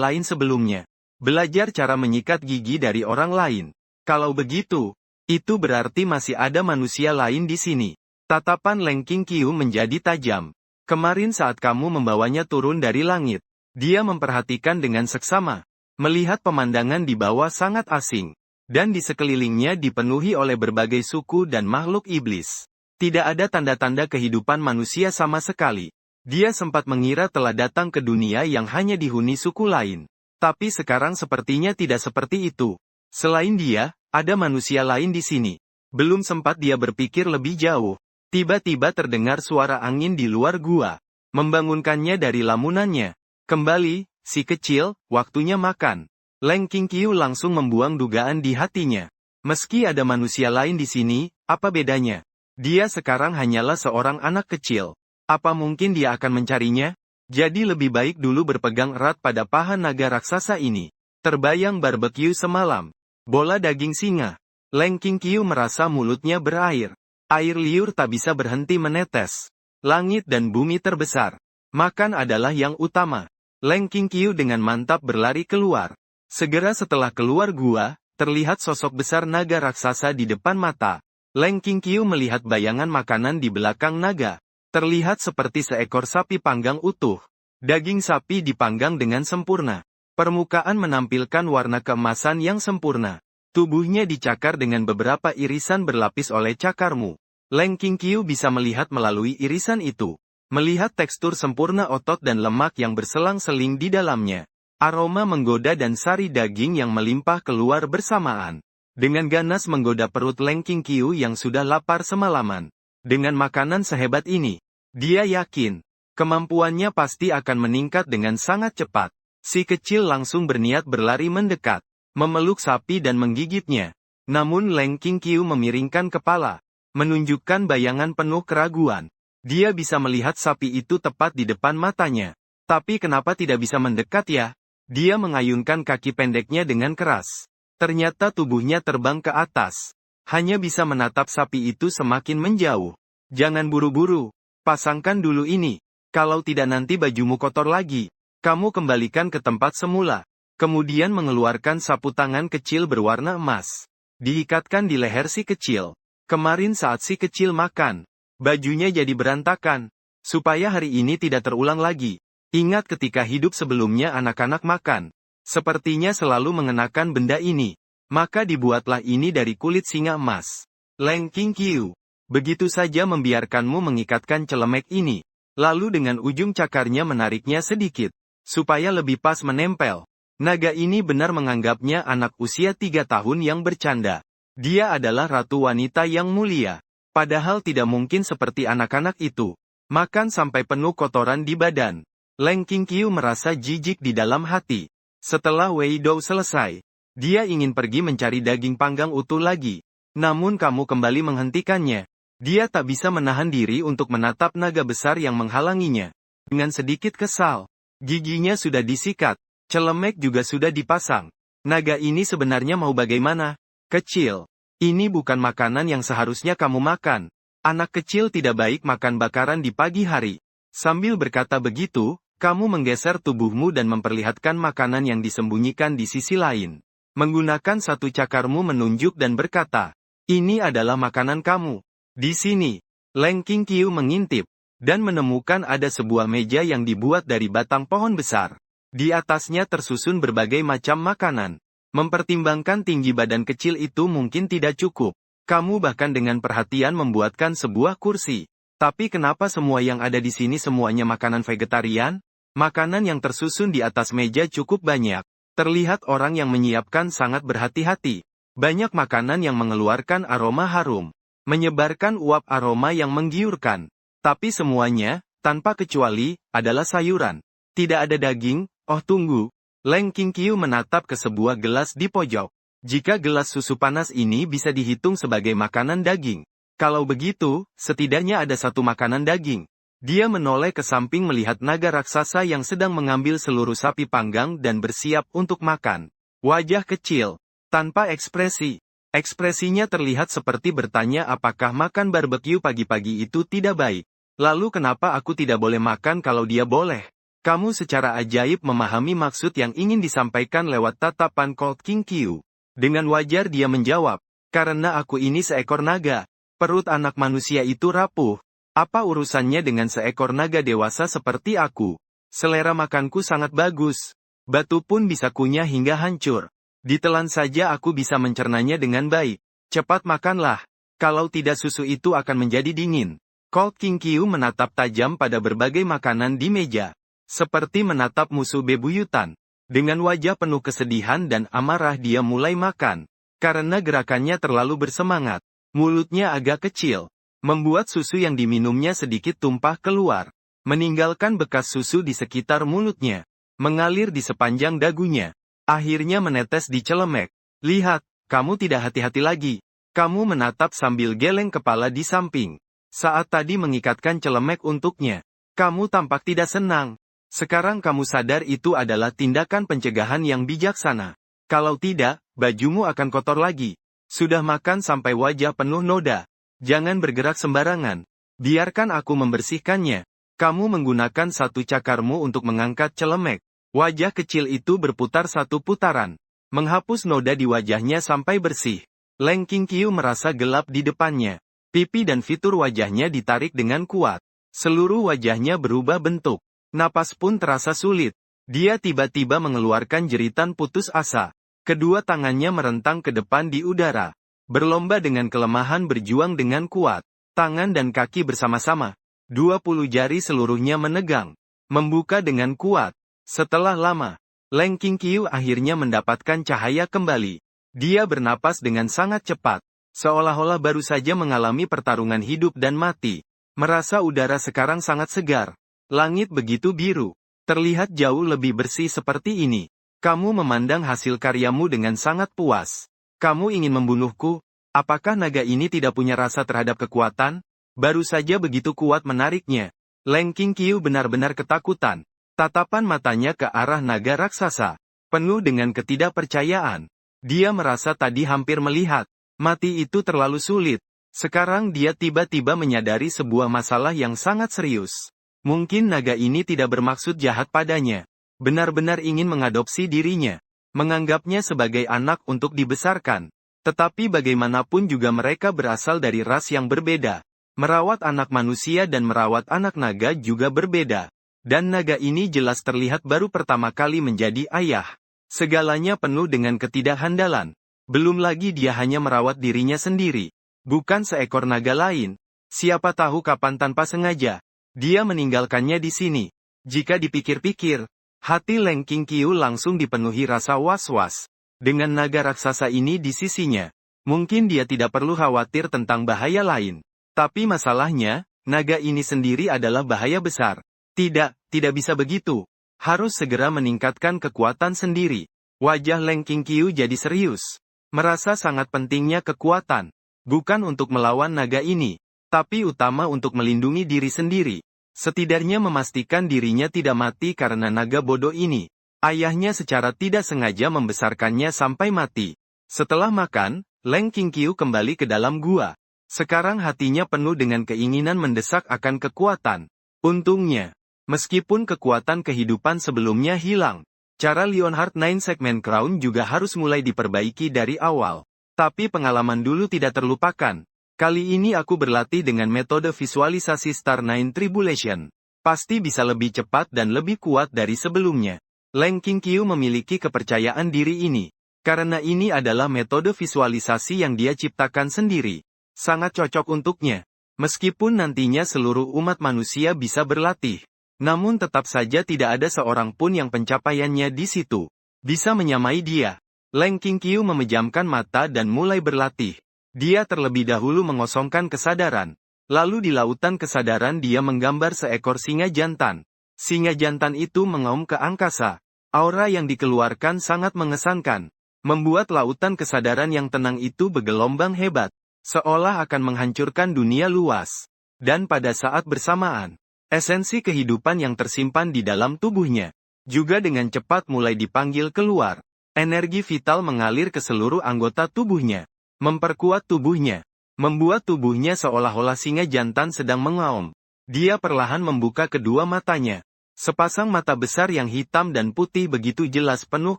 lain sebelumnya? Belajar cara menyikat gigi dari orang lain. Kalau begitu, itu berarti masih ada manusia lain di sini. Tatapan Leng Qingqiu menjadi tajam. Kemarin saat kamu membawanya turun dari langit, dia memperhatikan dengan seksama. Melihat pemandangan di bawah sangat asing. Dan di sekelilingnya dipenuhi oleh berbagai suku dan makhluk iblis. Tidak ada tanda-tanda kehidupan manusia sama sekali. Dia sempat mengira telah datang ke dunia yang hanya dihuni suku lain. Tapi sekarang sepertinya tidak seperti itu. Selain dia, ada manusia lain di sini. Belum sempat dia berpikir lebih jauh. Tiba-tiba terdengar suara angin di luar gua. Membangunkannya dari lamunannya. Kembali, si kecil, waktunya makan. Leng Qingqiu langsung membuang dugaan di hatinya. Meski ada manusia lain di sini, apa bedanya? Dia sekarang hanyalah seorang anak kecil. Apa mungkin dia akan mencarinya? Jadi lebih baik dulu berpegang erat pada paha naga raksasa ini. Terbayang barbeque semalam. Bola daging singa. Leng Qingqiu merasa mulutnya berair. Air liur tak bisa berhenti menetes. Langit dan bumi terbesar. Makan adalah yang utama. Leng Qingqiu dengan mantap berlari keluar. Segera setelah keluar gua, terlihat sosok besar naga raksasa di depan mata. Leng Qingqiu melihat bayangan makanan di belakang naga. Terlihat seperti seekor sapi panggang utuh. Daging sapi dipanggang dengan sempurna. Permukaan menampilkan warna keemasan yang sempurna. Tubuhnya dicakar dengan beberapa irisan berlapis oleh cakarmu. Leng Qingqiu bisa melihat melalui irisan itu. Melihat tekstur sempurna otot dan lemak yang berselang-seling di dalamnya. Aroma menggoda dan sari daging yang melimpah keluar bersamaan. Dengan ganas menggoda perut Leng Qingqiu yang sudah lapar semalaman. Dengan makanan sehebat ini, dia yakin, kemampuannya pasti akan meningkat dengan sangat cepat. Si kecil langsung berniat berlari mendekat. Memeluk sapi dan menggigitnya. Namun Leng Qingqiu memiringkan kepala, menunjukkan bayangan penuh keraguan. Dia bisa melihat sapi itu tepat di depan matanya. Tapi kenapa tidak bisa mendekat ya? Dia mengayunkan kaki pendeknya dengan keras. Ternyata tubuhnya terbang ke atas. Hanya bisa menatap sapi itu semakin menjauh. Jangan buru-buru. Pasangkan dulu ini. Kalau tidak nanti bajumu kotor lagi. Kamu kembalikan ke tempat semula. Kemudian mengeluarkan sapu tangan kecil berwarna emas. Diikatkan di leher si kecil. Kemarin saat si kecil makan, bajunya jadi berantakan. Supaya hari ini tidak terulang lagi. Ingat ketika hidup sebelumnya anak-anak makan. Sepertinya selalu mengenakan benda ini. Maka dibuatlah ini dari kulit singa emas. Leng Qingqiu. Begitu saja membiarkanmu mengikatkan celemek ini. Lalu dengan ujung cakarnya menariknya sedikit. Supaya lebih pas menempel. Naga ini benar menganggapnya anak usia 3 tahun yang bercanda. Dia adalah ratu wanita yang mulia. Padahal tidak mungkin seperti anak-anak itu. Makan sampai penuh kotoran di badan. Leng Qingqiu merasa jijik di dalam hati. Setelah Wei Dou selesai, dia ingin pergi mencari daging panggang utuh lagi. Namun kamu kembali menghentikannya. Dia tak bisa menahan diri untuk menatap naga besar yang menghalanginya. Dengan sedikit kesal, giginya sudah disikat. Celemek juga sudah dipasang. Naga ini sebenarnya mau bagaimana? Kecil. Ini bukan makanan yang seharusnya kamu makan. Anak kecil tidak baik makan bakaran di pagi hari. Sambil berkata begitu, kamu menggeser tubuhmu dan memperlihatkan makanan yang disembunyikan di sisi lain. Menggunakan satu cakarmu menunjuk dan berkata, ini adalah makanan kamu. Di sini, Leng Qingqiu mengintip, dan menemukan ada sebuah meja yang dibuat dari batang pohon besar. Di atasnya tersusun berbagai macam makanan. Mempertimbangkan tinggi badan kecil itu mungkin tidak cukup. Kamu bahkan dengan perhatian membuatkan sebuah kursi. Tapi kenapa semua yang ada di sini semuanya makanan vegetarian? Makanan yang tersusun di atas meja cukup banyak. Terlihat orang yang menyiapkan sangat berhati-hati. Banyak makanan yang mengeluarkan aroma harum. Menyebarkan uap aroma yang menggiurkan. Tapi semuanya, tanpa kecuali, adalah sayuran. Tidak ada daging. Oh tunggu. Leng Qingqiu menatap ke sebuah gelas di pojok. Jika gelas susu panas ini bisa dihitung sebagai makanan daging. Kalau begitu, setidaknya ada satu makanan daging. Dia menoleh ke samping melihat naga raksasa yang sedang mengambil seluruh sapi panggang dan bersiap untuk makan. Wajah kecil. Tanpa ekspresi. Ekspresinya terlihat seperti bertanya apakah makan barbeque pagi-pagi itu tidak baik. Lalu kenapa aku tidak boleh makan kalau dia boleh? Kamu secara ajaib memahami maksud yang ingin disampaikan lewat tatapan Colt Qingqiu. Dengan wajar dia menjawab, karena aku ini seekor naga. Perut anak manusia itu rapuh. Apa urusannya dengan seekor naga dewasa seperti aku? Selera makanku sangat bagus. Batu pun bisa kunyah hingga hancur. Ditelan saja aku bisa mencernanya dengan baik. Cepat makanlah. Kalau tidak susu itu akan menjadi dingin. Colt Qingqiu menatap tajam pada berbagai makanan di meja. Seperti menatap musuh bebuyutan. Dengan wajah penuh kesedihan dan amarah dia mulai makan. Karena gerakannya terlalu bersemangat. Mulutnya agak kecil. Membuat susu yang diminumnya sedikit tumpah keluar. Meninggalkan bekas susu di sekitar mulutnya. Mengalir di sepanjang dagunya. Akhirnya menetes di celemek. Lihat, kamu tidak hati-hati lagi. Kamu menatap sambil geleng kepala di samping. Saat tadi mengikatkan celemek untuknya. Kamu tampak tidak senang. Sekarang kamu sadar itu adalah tindakan pencegahan yang bijaksana. Kalau tidak, bajumu akan kotor lagi. Sudah makan sampai wajah penuh noda. Jangan bergerak sembarangan. Biarkan aku membersihkannya. Kamu menggunakan satu cakarmu untuk mengangkat celemek. Wajah kecil itu berputar satu putaran. Menghapus noda di wajahnya sampai bersih. Leng Qingqiu merasa gelap di depannya. Pipi dan fitur wajahnya ditarik dengan kuat. Seluruh wajahnya berubah bentuk. Napas pun terasa sulit. Dia tiba-tiba mengeluarkan jeritan putus asa. Kedua tangannya merentang ke depan di udara. Berlomba dengan kelemahan berjuang dengan kuat. Tangan dan kaki bersama-sama. 20 jari seluruhnya menegang. Membuka dengan kuat. Setelah lama, Leng Qingqiu akhirnya mendapatkan cahaya kembali. Dia bernapas dengan sangat cepat. Seolah-olah baru saja mengalami pertarungan hidup dan mati. Merasa udara sekarang sangat segar. Langit begitu biru. Terlihat jauh lebih bersih seperti ini. Kamu memandang hasil karyamu dengan sangat puas. Kamu ingin membunuhku? Apakah naga ini tidak punya rasa terhadap kekuatan? Baru saja begitu kuat menariknya. Leng Qingqiu benar-benar ketakutan. Tatapan matanya ke arah naga raksasa. Penuh dengan ketidakpercayaan. Dia merasa tadi hampir melihat. Mati itu terlalu sulit. Sekarang dia tiba-tiba menyadari sebuah masalah yang sangat serius. Mungkin naga ini tidak bermaksud jahat padanya. Benar-benar ingin mengadopsi dirinya. Menganggapnya sebagai anak untuk dibesarkan. Tetapi bagaimanapun juga mereka berasal dari ras yang berbeda. Merawat anak manusia dan merawat anak naga juga berbeda. Dan naga ini jelas terlihat baru pertama kali menjadi ayah. Segalanya penuh dengan ketidakhandalan. Belum lagi dia hanya merawat dirinya sendiri. Bukan seekor naga lain. Siapa tahu kapan tanpa sengaja. Dia meninggalkannya di sini. Jika dipikir-pikir, hati Leng Qingqiu langsung dipenuhi rasa was-was. Dengan naga raksasa ini di sisinya, mungkin dia tidak perlu khawatir tentang bahaya lain. Tapi masalahnya, naga ini sendiri adalah bahaya besar. Tidak bisa begitu. Harus segera meningkatkan kekuatan sendiri. Wajah Leng Qingqiu jadi serius. Merasa sangat pentingnya kekuatan. Bukan untuk melawan naga ini, tapi utama untuk melindungi diri sendiri. Setidaknya memastikan dirinya tidak mati karena naga bodoh ini. Ayahnya secara tidak sengaja membesarkannya sampai mati. Setelah makan, Leng Qingqiu kembali ke dalam gua. Sekarang hatinya penuh dengan keinginan mendesak akan kekuatan. Untungnya, meskipun kekuatan kehidupan sebelumnya hilang, cara Leonhard Nine Segment Crown juga harus mulai diperbaiki dari awal. Tapi pengalaman dulu tidak terlupakan. Kali ini aku berlatih dengan metode visualisasi Star Nine Tribulation. Pasti bisa lebih cepat dan lebih kuat dari sebelumnya. Leng Qingqiu memiliki kepercayaan diri ini. Karena ini adalah metode visualisasi yang dia ciptakan sendiri. Sangat cocok untuknya. Meskipun nantinya seluruh umat manusia bisa berlatih. Namun tetap saja tidak ada seorang pun yang pencapaiannya di situ bisa menyamai dia. Leng Qingqiu memejamkan mata dan mulai berlatih. Dia terlebih dahulu mengosongkan kesadaran. Lalu di lautan kesadaran dia menggambar seekor singa jantan. Singa jantan itu mengaum ke angkasa. Aura yang dikeluarkan sangat mengesankan. Membuat lautan kesadaran yang tenang itu bergelombang hebat. Seolah akan menghancurkan dunia luas. Dan pada saat bersamaan, esensi kehidupan yang tersimpan di dalam tubuhnya juga dengan cepat mulai dipanggil keluar. Energi vital mengalir ke seluruh anggota tubuhnya. Memperkuat tubuhnya. Membuat tubuhnya seolah-olah singa jantan sedang mengaum. Dia perlahan membuka kedua matanya. Sepasang mata besar yang hitam dan putih begitu jelas penuh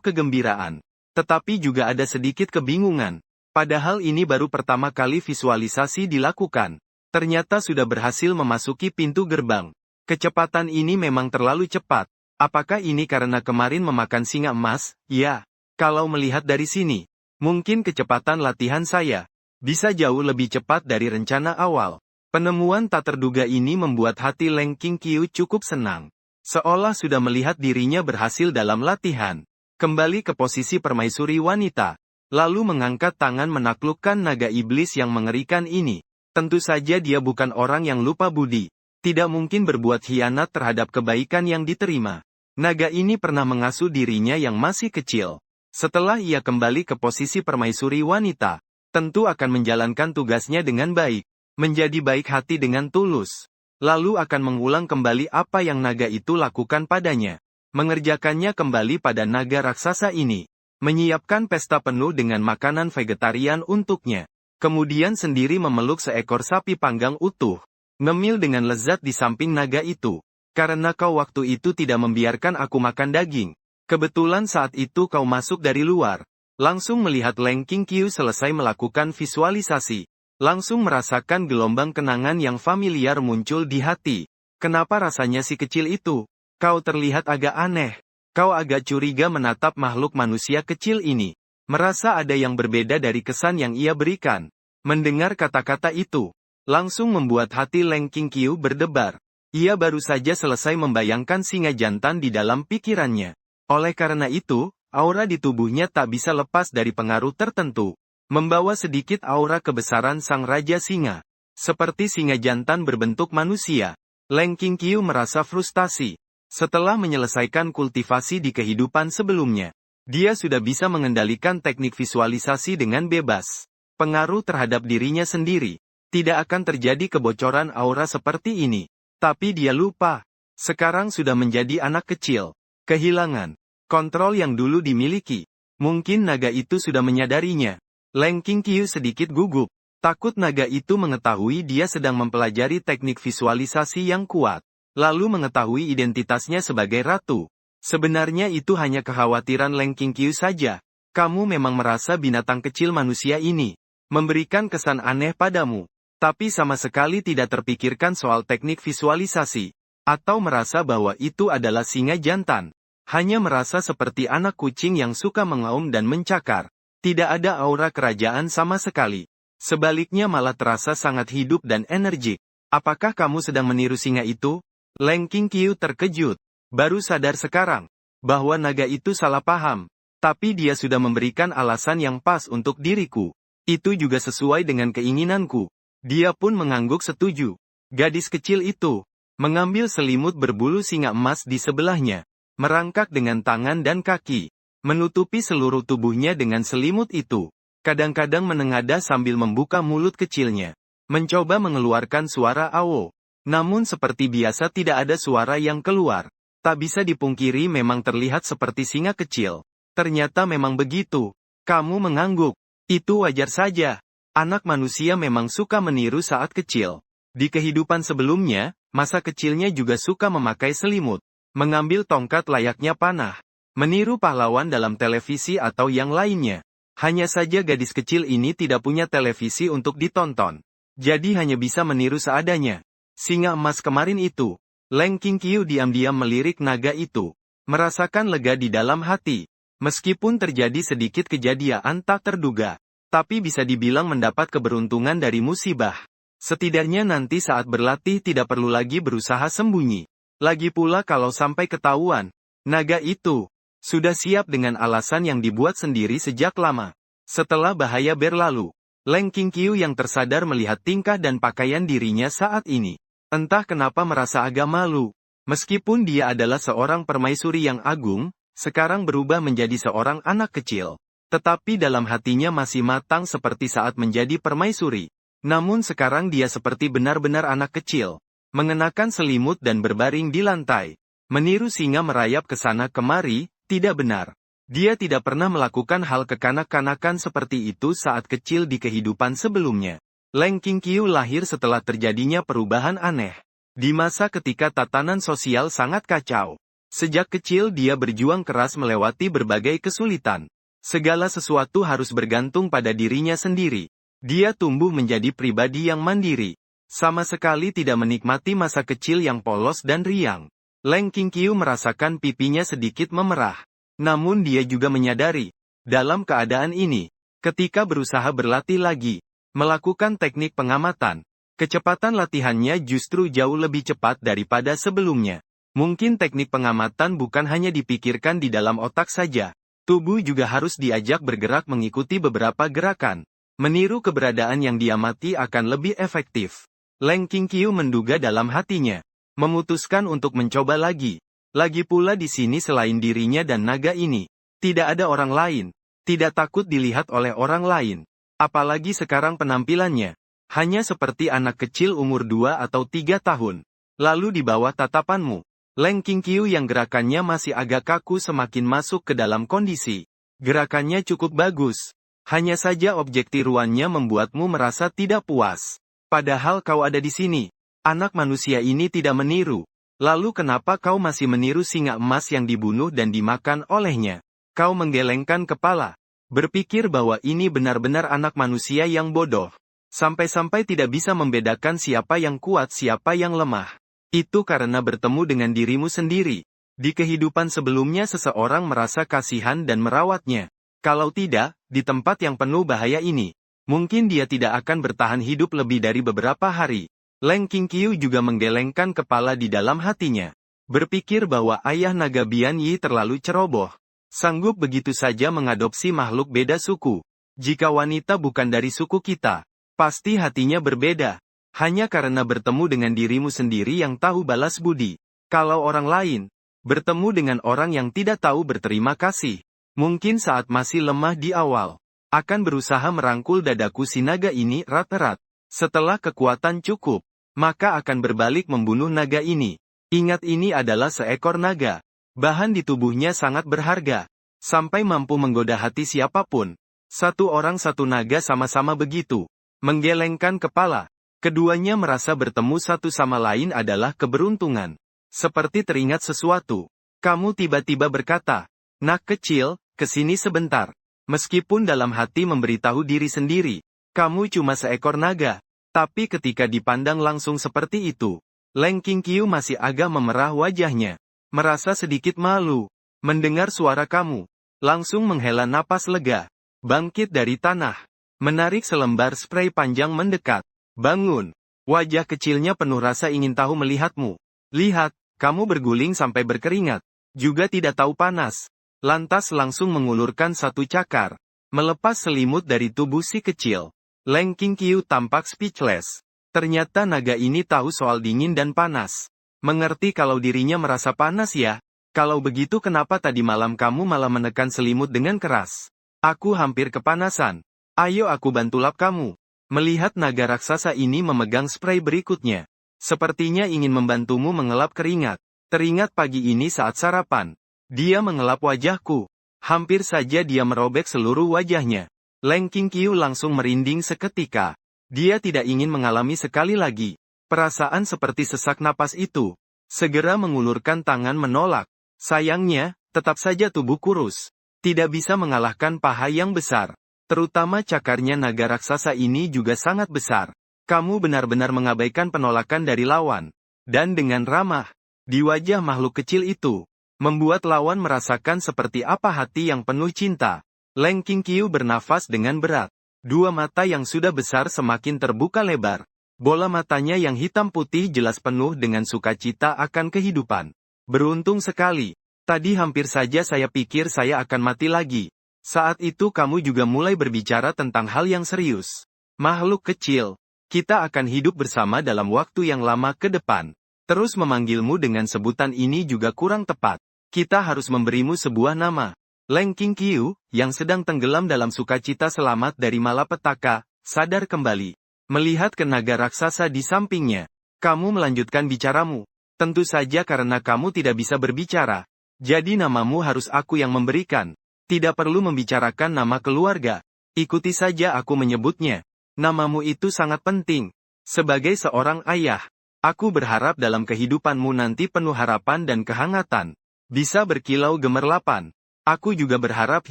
kegembiraan. Tetapi juga ada sedikit kebingungan. Padahal ini baru pertama kali visualisasi dilakukan. Ternyata sudah berhasil memasuki pintu gerbang. Kecepatan ini memang terlalu cepat. Apakah ini karena kemarin memakan singa emas? Ya. Kalau melihat dari sini, mungkin kecepatan latihan saya bisa jauh lebih cepat dari rencana awal. Penemuan tak terduga ini membuat hati Leng Qingqiu cukup senang. Seolah sudah melihat dirinya berhasil dalam latihan. Kembali ke posisi permaisuri wanita. Lalu mengangkat tangan menaklukkan naga iblis yang mengerikan ini. Tentu saja dia bukan orang yang lupa budi. Tidak mungkin berbuat khianat terhadap kebaikan yang diterima. Naga ini pernah mengasuh dirinya yang masih kecil. Setelah ia kembali ke posisi permaisuri wanita, tentu akan menjalankan tugasnya dengan baik. Menjadi baik hati dengan tulus. lalu akan mengulang kembali apa yang naga itu lakukan padanya. Mengerjakannya kembali pada naga raksasa ini. Menyiapkan pesta penuh dengan makanan vegetarian untuknya. Kemudian sendiri memeluk seekor sapi panggang utuh. Ngemil dengan lezat di samping naga itu. Karena kau waktu itu tidak membiarkan aku makan daging. Kebetulan saat itu kau masuk dari luar. Langsung melihat Leng Qingqiu selesai melakukan visualisasi. Langsung merasakan gelombang kenangan yang familiar muncul di hati. Kenapa rasanya si kecil itu? Kau terlihat agak aneh. Kau agak curiga menatap makhluk manusia kecil ini. Merasa ada yang berbeda dari kesan yang ia berikan. Mendengar kata-kata itu, langsung membuat hati Leng Qingqiu berdebar. Ia baru saja selesai membayangkan singa jantan di dalam pikirannya. Oleh karena itu, aura di tubuhnya tak bisa lepas dari pengaruh tertentu. Membawa sedikit aura kebesaran sang Raja Singa. Seperti singa jantan berbentuk manusia. Leng Qingqiu merasa frustasi. Setelah menyelesaikan kultivasi di kehidupan sebelumnya, dia sudah bisa mengendalikan teknik visualisasi dengan bebas. Pengaruh terhadap dirinya sendiri. Tidak akan terjadi kebocoran aura seperti ini. Tapi dia lupa. Sekarang sudah menjadi anak kecil. Kehilangan kontrol yang dulu dimiliki. Mungkin naga itu sudah menyadarinya. Leng Qingqiu sedikit gugup. Takut naga itu mengetahui dia sedang mempelajari teknik visualisasi yang kuat. Lalu mengetahui identitasnya sebagai ratu. Sebenarnya itu hanya kekhawatiran Leng Qingqiu saja. Kamu memang merasa binatang kecil manusia ini memberikan kesan aneh padamu. Tapi sama sekali tidak terpikirkan soal teknik visualisasi. Atau merasa bahwa itu adalah singa jantan. Hanya merasa seperti anak kucing yang suka mengaum dan mencakar. Tidak ada aura kerajaan sama sekali. Sebaliknya malah terasa sangat hidup dan energik. Apakah kamu sedang meniru singa itu? Leng Qingqiu terkejut. Baru sadar sekarang bahwa naga itu salah paham. Tapi dia sudah memberikan alasan yang pas untuk diriku. Itu juga sesuai dengan keinginanku. Dia pun mengangguk setuju. Gadis kecil itu mengambil selimut berbulu singa emas di sebelahnya. Merangkak dengan tangan dan kaki. Menutupi seluruh tubuhnya dengan selimut itu. Kadang-kadang menengadah sambil membuka mulut kecilnya. Mencoba mengeluarkan suara awo. Namun seperti biasa tidak ada suara yang keluar. Tak bisa dipungkiri memang terlihat seperti singa kecil. Ternyata memang begitu. Kamu mengangguk. Itu wajar saja. Anak manusia memang suka meniru saat kecil. Di kehidupan sebelumnya, masa kecilnya juga suka memakai selimut. Mengambil tongkat layaknya panah. Meniru pahlawan dalam televisi atau yang lainnya. Hanya saja gadis kecil ini tidak punya televisi untuk ditonton. Jadi hanya bisa meniru seadanya. Singa emas kemarin itu. Leng Qingqiu diam-diam melirik naga itu. Merasakan lega di dalam hati. Meskipun terjadi sedikit kejadian tak terduga. Tapi bisa dibilang mendapat keberuntungan dari musibah. Setidaknya nanti saat berlatih tidak perlu lagi berusaha sembunyi. Lagi pula kalau sampai ketahuan, naga itu sudah siap dengan alasan yang dibuat sendiri sejak lama. Setelah bahaya berlalu, Leng Qingqiu yang tersadar melihat tingkah dan pakaian dirinya saat ini. Entah kenapa merasa agak malu. Meskipun dia adalah seorang permaisuri yang agung, sekarang berubah menjadi seorang anak kecil. Tetapi dalam hatinya masih matang seperti saat menjadi permaisuri. Namun sekarang dia seperti benar-benar anak kecil. Mengenakan selimut dan berbaring di lantai. Meniru singa merayap ke sana kemari, tidak benar. Dia tidak pernah melakukan hal kekanak-kanakan seperti itu saat kecil di kehidupan sebelumnya. Leng Qingqiu lahir setelah terjadinya perubahan aneh. Di masa ketika tatanan sosial sangat kacau. Sejak kecil dia berjuang keras melewati berbagai kesulitan. Segala sesuatu harus bergantung pada dirinya sendiri. Dia tumbuh menjadi pribadi yang mandiri. Sama sekali tidak menikmati masa kecil yang polos dan riang. Leng Qingqiu merasakan pipinya sedikit memerah. Namun dia juga menyadari, dalam keadaan ini, ketika berusaha berlatih lagi, melakukan teknik pengamatan, kecepatan latihannya justru jauh lebih cepat daripada sebelumnya. Mungkin teknik pengamatan bukan hanya dipikirkan di dalam otak saja. Tubuh juga harus diajak bergerak mengikuti beberapa gerakan. Meniru keberadaan yang diamati akan lebih efektif. Leng Qingqiu menduga dalam hatinya. Memutuskan untuk mencoba lagi. Lagi pula di sini selain dirinya dan naga ini. Tidak ada orang lain. Tidak takut dilihat oleh orang lain. Apalagi sekarang penampilannya. Hanya seperti anak kecil umur 2 atau 3 tahun. Lalu di bawah tatapanmu, Leng Qingqiu yang gerakannya masih agak kaku semakin masuk ke dalam kondisi. Gerakannya cukup bagus. Hanya saja objek tiruannya membuatmu merasa tidak puas. Padahal kau ada di sini. Anak manusia ini tidak meniru. Lalu kenapa kau masih meniru singa emas yang dibunuh dan dimakan olehnya? Kau menggelengkan kepala. Berpikir bahwa ini benar-benar anak manusia yang bodoh. Sampai-sampai tidak bisa membedakan siapa yang kuat siapa yang lemah. Itu karena bertemu dengan dirimu sendiri. Di kehidupan sebelumnya seseorang merasa kasihan dan merawatnya. Kalau tidak, di tempat yang penuh bahaya ini, mungkin dia tidak akan bertahan hidup lebih dari beberapa hari. Leng Qingqiu juga menggelengkan kepala di dalam hatinya. Berpikir bahwa ayah naga Bian Yi terlalu ceroboh. Sanggup begitu saja mengadopsi makhluk beda suku. Jika wanita bukan dari suku kita, pasti hatinya berbeda. Hanya karena bertemu dengan dirimu sendiri yang tahu balas budi. Kalau orang lain, bertemu dengan orang yang tidak tahu berterima kasih. Mungkin saat masih lemah di awal, akan berusaha merangkul dadaku si naga ini erat-erat. Setelah kekuatan cukup, maka akan berbalik membunuh naga ini. Ingat ini adalah seekor naga. Bahan di tubuhnya sangat berharga. Sampai mampu menggoda hati siapapun. Satu orang satu naga sama-sama begitu. Menggelengkan kepala. Keduanya merasa bertemu satu sama lain adalah keberuntungan. Seperti teringat sesuatu. Kamu tiba-tiba berkata, "Nak kecil, kesini sebentar." Meskipun dalam hati memberitahu diri sendiri, kamu cuma seekor naga. Tapi ketika dipandang langsung seperti itu, Leng Qingqiu masih agak memerah wajahnya. Merasa sedikit malu. Mendengar suara kamu. Langsung menghela napas lega. Bangkit dari tanah. Menarik selembar spray panjang mendekat. Bangun. Wajah kecilnya penuh rasa ingin tahu melihatmu. Lihat, kamu berguling sampai berkeringat. Juga tidak tahu panas. Lantas langsung mengulurkan satu cakar. Melepas selimut dari tubuh si kecil. Leng Qingqiu tampak speechless. Ternyata naga ini tahu soal dingin dan panas. Mengerti kalau dirinya merasa panas ya? Kalau begitu kenapa tadi malam kamu malah menekan selimut dengan keras? Aku hampir kepanasan. Ayo aku bantu lap kamu. Melihat naga raksasa ini memegang spray berikutnya. Sepertinya ingin membantumu mengelap keringat. Teringat pagi ini saat sarapan. Dia mengelap wajahku. Hampir saja dia merobek seluruh wajahnya. Leng Qingqiu langsung merinding seketika. Dia tidak ingin mengalami sekali lagi. Perasaan seperti sesak napas itu. Segera mengulurkan tangan menolak. Sayangnya, tetap saja tubuh kurus. Tidak bisa mengalahkan paha yang besar. Terutama cakarnya naga raksasa ini juga sangat besar. Kamu benar-benar mengabaikan penolakan dari lawan. Dan dengan ramah, di wajah makhluk kecil itu, membuat lawan merasakan seperti apa hati yang penuh cinta. Leng Qingqiu bernafas dengan berat. Dua mata yang sudah besar semakin terbuka lebar. Bola matanya yang hitam putih jelas penuh dengan sukacita akan kehidupan. Beruntung sekali. Tadi hampir saja saya pikir saya akan mati lagi. Saat itu kamu juga mulai berbicara tentang hal yang serius. Makhluk kecil, kita akan hidup bersama dalam waktu yang lama ke depan. Terus memanggilmu dengan sebutan ini juga kurang tepat. Kita harus memberimu sebuah nama. Leng Qingqiu, yang sedang tenggelam dalam sukacita selamat dari malapetaka, sadar kembali. Melihat ke naga raksasa di sampingnya. Kamu melanjutkan bicaramu. Tentu saja karena kamu tidak bisa berbicara. Jadi namamu harus aku yang memberikan. Tidak perlu membicarakan nama keluarga. Ikuti saja aku menyebutnya. Namamu itu sangat penting. Sebagai seorang ayah, aku berharap dalam kehidupanmu nanti penuh harapan dan kehangatan. Bisa berkilau gemerlapan. Aku juga berharap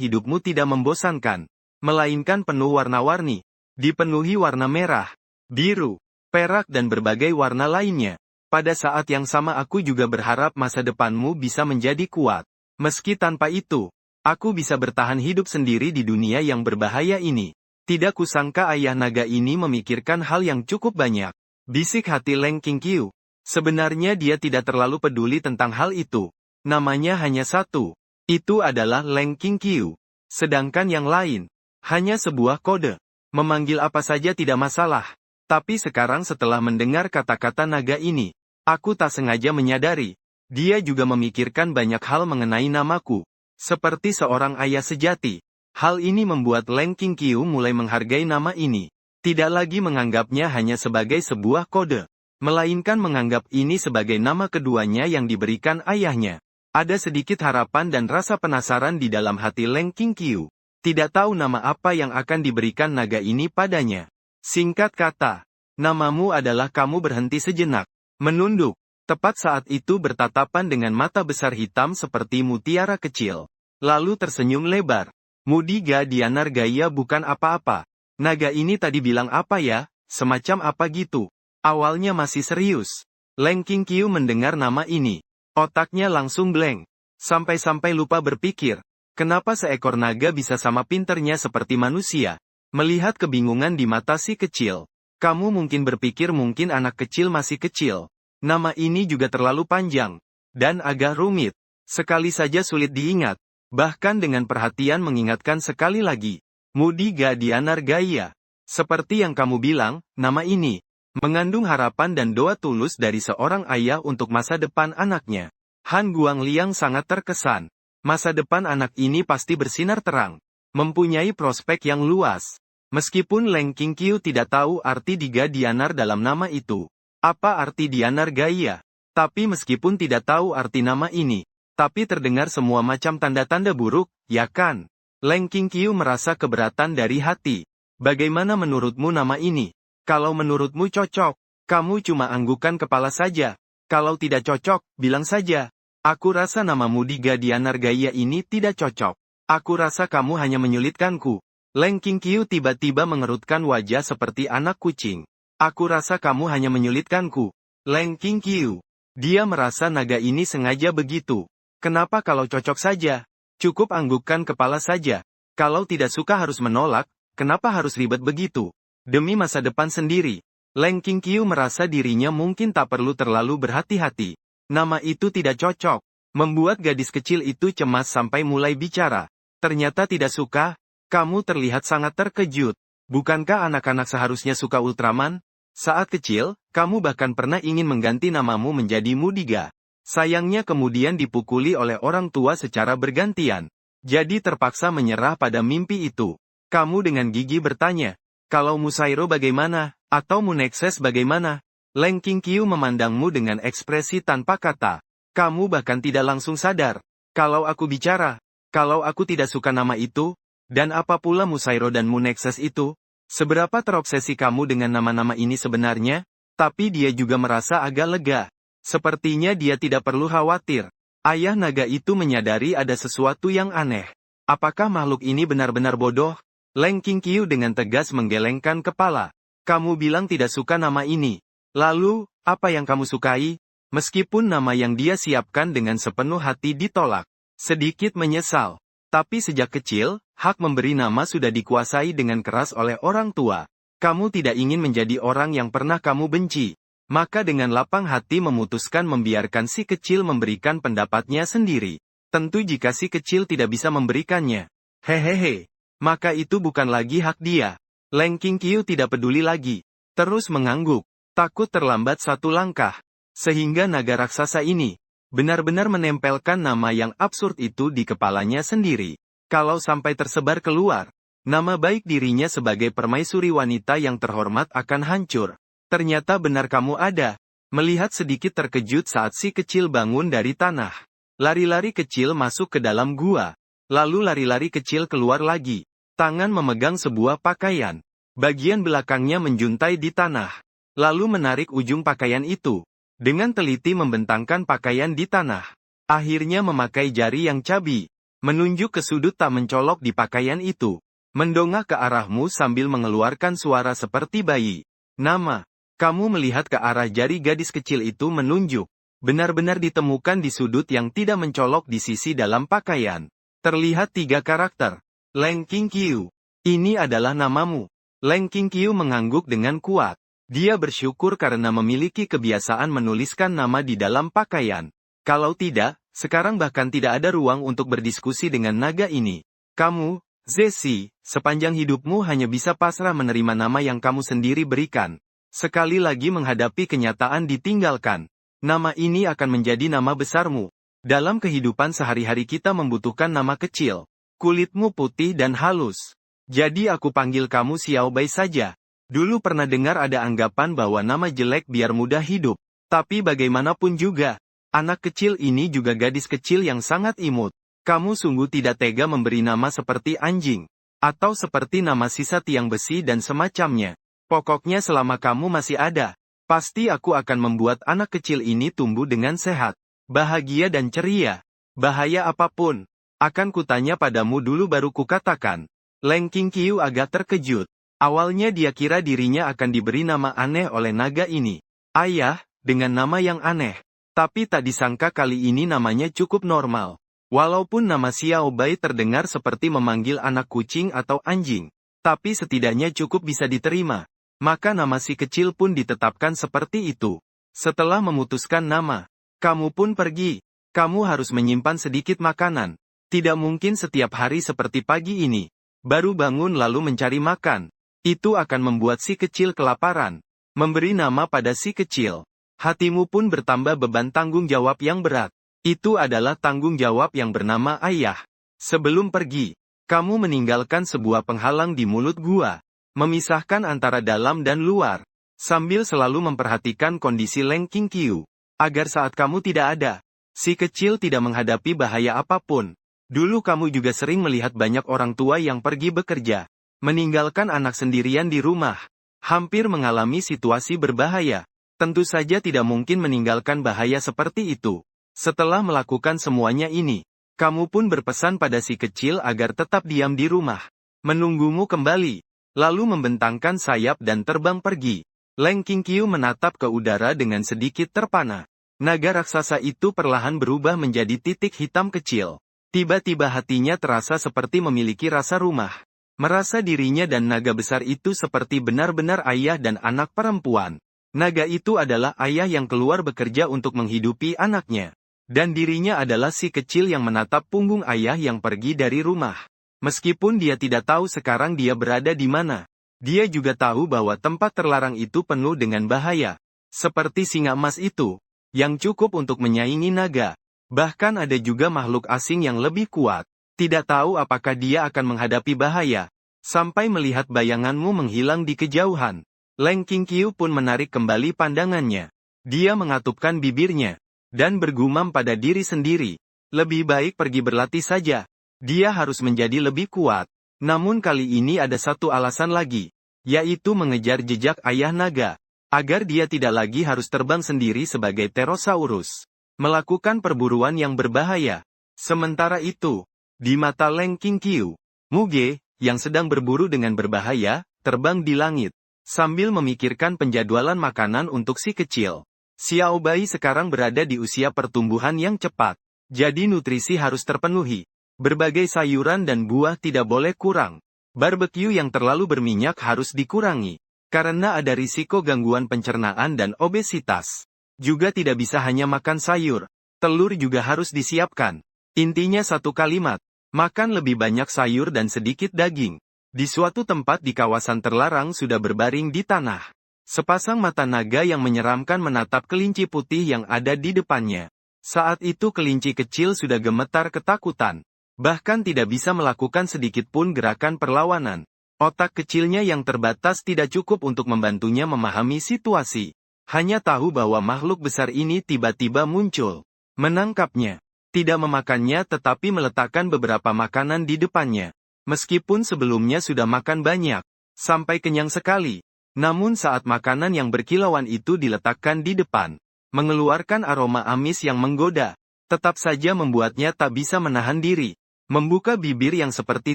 hidupmu tidak membosankan. Melainkan penuh warna-warni. Dipenuhi warna merah, biru, perak dan berbagai warna lainnya. Pada saat yang sama aku juga berharap masa depanmu bisa menjadi kuat. Meski tanpa itu, aku bisa bertahan hidup sendiri di dunia yang berbahaya ini. Tidak kusangka ayah naga ini memikirkan hal yang cukup banyak. Bisik hati Leng Qingqiu. Sebenarnya dia tidak terlalu peduli tentang hal itu. Namanya hanya satu. Itu adalah Leng Qingqiu. Sedangkan yang lain, hanya sebuah kode. Memanggil apa saja tidak masalah. Tapi sekarang setelah mendengar kata-kata naga ini, aku tak sengaja menyadari. Dia juga memikirkan banyak hal mengenai namaku. Seperti seorang ayah sejati. Hal ini membuat Leng Qingqiu mulai menghargai nama ini. Tidak lagi menganggapnya hanya sebagai sebuah kode. melainkan menganggap ini sebagai nama keduanya yang diberikan ayahnya. Ada sedikit harapan dan rasa penasaran di dalam hati Leng Qingqiu. Tidak tahu nama apa yang akan diberikan naga ini padanya. Singkat kata, namamu adalah kamu berhenti sejenak. Menunduk. Tepat saat itu bertatapan dengan mata besar hitam seperti mutiara kecil. Lalu tersenyum lebar. Mudiga Dianar Gaya bukan apa-apa. Naga ini tadi bilang apa ya? Semacam apa gitu. Awalnya masih serius. Leng Qingqiu mendengar nama ini. Otaknya langsung blank. Sampai-sampai lupa berpikir. Kenapa seekor naga bisa sama pinternya seperti manusia? Melihat kebingungan di mata si kecil. Kamu mungkin berpikir mungkin anak kecil masih kecil. Nama ini juga terlalu panjang. Dan agak rumit. Sekali saja sulit diingat. Bahkan dengan perhatian mengingatkan sekali lagi. Mudiga Dianar Gaya. Seperti yang kamu bilang, nama ini mengandung harapan dan doa tulus dari seorang ayah untuk masa depan anaknya. Han Guangliang sangat terkesan. Masa depan anak ini pasti bersinar terang. Mempunyai prospek yang luas. Meskipun Leng Qingqiu tidak tahu arti Diga Dianar dalam nama itu. Apa arti Dianar Gaya? Tapi meskipun tidak tahu arti nama ini, tapi terdengar semua macam tanda-tanda buruk, ya kan? Leng Qingqiu merasa keberatan dari hati. Bagaimana menurutmu nama ini? Kalau menurutmu cocok, kamu cuma anggukkan kepala saja. Kalau tidak cocok, bilang saja. Aku rasa namamu Diga Dianar Gaya ini tidak cocok. Aku rasa kamu hanya menyulitkanku. Leng Qingqiu tiba-tiba mengerutkan wajah seperti anak kucing. Aku rasa kamu hanya menyulitkanku. Leng Qingqiu. Dia merasa naga ini sengaja begitu. Kenapa kalau cocok saja? Cukup anggukkan kepala saja. Kalau tidak suka harus menolak, kenapa harus ribet begitu? Demi masa depan sendiri. Leng Qingqiu merasa dirinya mungkin tak perlu terlalu berhati-hati. Nama itu tidak cocok. Membuat gadis kecil itu cemas sampai mulai bicara. Ternyata tidak suka? Kamu terlihat sangat terkejut. Bukankah anak-anak seharusnya suka Ultraman? Saat kecil, kamu bahkan pernah ingin mengganti namamu menjadi Mudiga. Sayangnya kemudian dipukuli oleh orang tua secara bergantian. Jadi terpaksa menyerah pada mimpi itu. Kamu dengan gigi bertanya, kalau Musairo bagaimana? Atau Munexes bagaimana? Leng Qingqiu memandangmu dengan ekspresi tanpa kata. Kamu bahkan tidak langsung sadar. Kalau aku bicara, kalau aku tidak suka nama itu, dan apa pula Musairo dan Munexes itu? Seberapa terobsesi kamu dengan nama-nama ini sebenarnya? Tapi dia juga merasa agak lega. Sepertinya dia tidak perlu khawatir. Ayah naga itu menyadari ada sesuatu yang aneh. Apakah makhluk ini benar-benar bodoh? Leng Qingqiu dengan tegas menggelengkan kepala. Kamu bilang tidak suka nama ini. Lalu, apa yang kamu sukai? Meskipun nama yang dia siapkan dengan sepenuh hati ditolak. Sedikit menyesal. Tapi sejak kecil, hak memberi nama sudah dikuasai dengan keras oleh orang tua. Kamu tidak ingin menjadi orang yang pernah kamu benci. Maka dengan lapang hati memutuskan membiarkan si kecil memberikan pendapatnya sendiri. Tentu jika si kecil tidak bisa memberikannya. Hehehe. Maka itu bukan lagi hak dia. Leng Qingqiu tidak peduli lagi. Terus mengangguk. Takut terlambat satu langkah. Sehingga naga raksasa ini benar-benar menempelkan nama yang absurd itu di kepalanya sendiri. Kalau sampai tersebar keluar, nama baik dirinya sebagai permaisuri wanita yang terhormat akan hancur. Ternyata benar kamu ada. Melihat sedikit terkejut saat si kecil bangun dari tanah. Lari-lari kecil masuk ke dalam gua. Lalu lari-lari kecil keluar lagi. Tangan memegang sebuah pakaian. Bagian belakangnya menjuntai di tanah. Lalu menarik ujung pakaian itu. Dengan teliti membentangkan pakaian di tanah. Akhirnya memakai jari yang cabi. Menunjuk ke sudut tak mencolok di pakaian itu. Mendongak ke arahmu sambil mengeluarkan suara seperti bayi. Nama. Kamu melihat ke arah jari gadis kecil itu menunjuk. Benar-benar ditemukan di sudut yang tidak mencolok di sisi dalam pakaian. Terlihat 3 karakter. Leng Qingqiu. Ini adalah namamu. Leng Qingqiu mengangguk dengan kuat. Dia bersyukur karena memiliki kebiasaan menuliskan nama di dalam pakaian. Kalau tidak, sekarang bahkan tidak ada ruang untuk berdiskusi dengan naga ini. Kamu, Zesi, sepanjang hidupmu hanya bisa pasrah menerima nama yang kamu sendiri berikan. Sekali lagi menghadapi kenyataan ditinggalkan. Nama ini akan menjadi nama besarmu. Dalam kehidupan sehari-hari kita membutuhkan nama kecil. Kulitmu putih dan halus. Jadi aku panggil kamu Xiaobai saja. Dulu pernah dengar ada anggapan bahwa nama jelek biar mudah hidup. Tapi bagaimanapun juga, anak kecil ini juga gadis kecil yang sangat imut. Kamu sungguh tidak tega memberi nama seperti anjing. Atau seperti nama sisa tiang besi dan semacamnya. Pokoknya selama kamu masih ada, pasti aku akan membuat anak kecil ini tumbuh dengan sehat, bahagia dan ceria. Bahaya apapun, akan kutanya padamu dulu baru kukatakan. Leng Qingqiu agak terkejut. Awalnya dia kira dirinya akan diberi nama aneh oleh naga ini. Ayah, dengan nama yang aneh. Tapi tak disangka kali ini namanya cukup normal. Walaupun nama Xiao Bai terdengar seperti memanggil anak kucing atau anjing, tapi setidaknya cukup bisa diterima. Maka nama si kecil pun ditetapkan seperti itu. Setelah memutuskan nama, kamu pun pergi. Kamu harus menyimpan sedikit makanan. Tidak mungkin setiap hari seperti pagi ini. Baru bangun lalu mencari makan. Itu akan membuat si kecil kelaparan. Memberi nama pada si kecil. Hatimu pun bertambah beban tanggung jawab yang berat. Itu adalah tanggung jawab yang bernama ayah. Sebelum pergi, kamu meninggalkan sebuah penghalang di mulut gua. Memisahkan antara dalam dan luar. Sambil selalu memperhatikan kondisi Leng Qingqiu. Agar saat kamu tidak ada, si kecil tidak menghadapi bahaya apapun. Dulu kamu juga sering melihat banyak orang tua yang pergi bekerja. Meninggalkan anak sendirian di rumah. Hampir mengalami situasi berbahaya. Tentu saja tidak mungkin meninggalkan bahaya seperti itu. Setelah melakukan semuanya ini, kamu pun berpesan pada si kecil agar tetap diam di rumah. Menunggumu kembali. Lalu membentangkan sayap dan terbang pergi. Leng Qingqiu menatap ke udara dengan sedikit terpana. Naga raksasa itu perlahan berubah menjadi titik hitam kecil. Tiba-tiba hatinya terasa seperti memiliki rasa rumah. Merasa dirinya dan naga besar itu seperti benar-benar ayah dan anak perempuan. Naga itu adalah ayah yang keluar bekerja untuk menghidupi anaknya. Dan dirinya adalah si kecil yang menatap punggung ayah yang pergi dari rumah. Meskipun dia tidak tahu sekarang dia berada di mana. Dia juga tahu bahwa tempat terlarang itu penuh dengan bahaya. Seperti singa emas itu, yang cukup untuk menyaingi naga. Bahkan ada juga makhluk asing yang lebih kuat. Tidak tahu apakah dia akan menghadapi bahaya. Sampai melihat bayanganmu menghilang di kejauhan. Leng Qingqiu pun menarik kembali pandangannya. Dia mengatupkan bibirnya. Dan bergumam pada diri sendiri. Lebih baik pergi berlatih saja. Dia harus menjadi lebih kuat. Namun kali ini ada satu alasan lagi. Yaitu mengejar jejak ayah naga. Agar dia tidak lagi harus terbang sendiri sebagai Pterosaurus. Melakukan perburuan yang berbahaya. Sementara itu, di mata Leng Qingqiu, Muge, yang sedang berburu dengan berbahaya, terbang di langit. Sambil memikirkan penjadwalan makanan untuk si kecil. Xiao Bai sekarang berada di usia pertumbuhan yang cepat. Jadi nutrisi harus terpenuhi. Berbagai sayuran dan buah tidak boleh kurang. Barbecue yang terlalu berminyak harus dikurangi. Karena ada risiko gangguan pencernaan dan obesitas. Juga tidak bisa hanya makan sayur. Telur juga harus disiapkan. Intinya satu kalimat. Makan lebih banyak sayur dan sedikit daging. Di suatu tempat di kawasan terlarang sudah berbaring di tanah. Sepasang mata naga yang menyeramkan menatap kelinci putih yang ada di depannya. Saat itu kelinci kecil sudah gemetar ketakutan. Bahkan tidak bisa melakukan sedikit pun gerakan perlawanan. Otak kecilnya yang terbatas tidak cukup untuk membantunya memahami situasi. Hanya tahu bahwa makhluk besar ini tiba-tiba muncul. Menangkapnya. Tidak memakannya tetapi meletakkan beberapa makanan di depannya. Meskipun sebelumnya sudah makan banyak. Sampai kenyang sekali. Namun saat makanan yang berkilauan itu diletakkan di depan. Mengeluarkan aroma amis yang menggoda. Tetap saja membuatnya tak bisa menahan diri. Membuka bibir yang seperti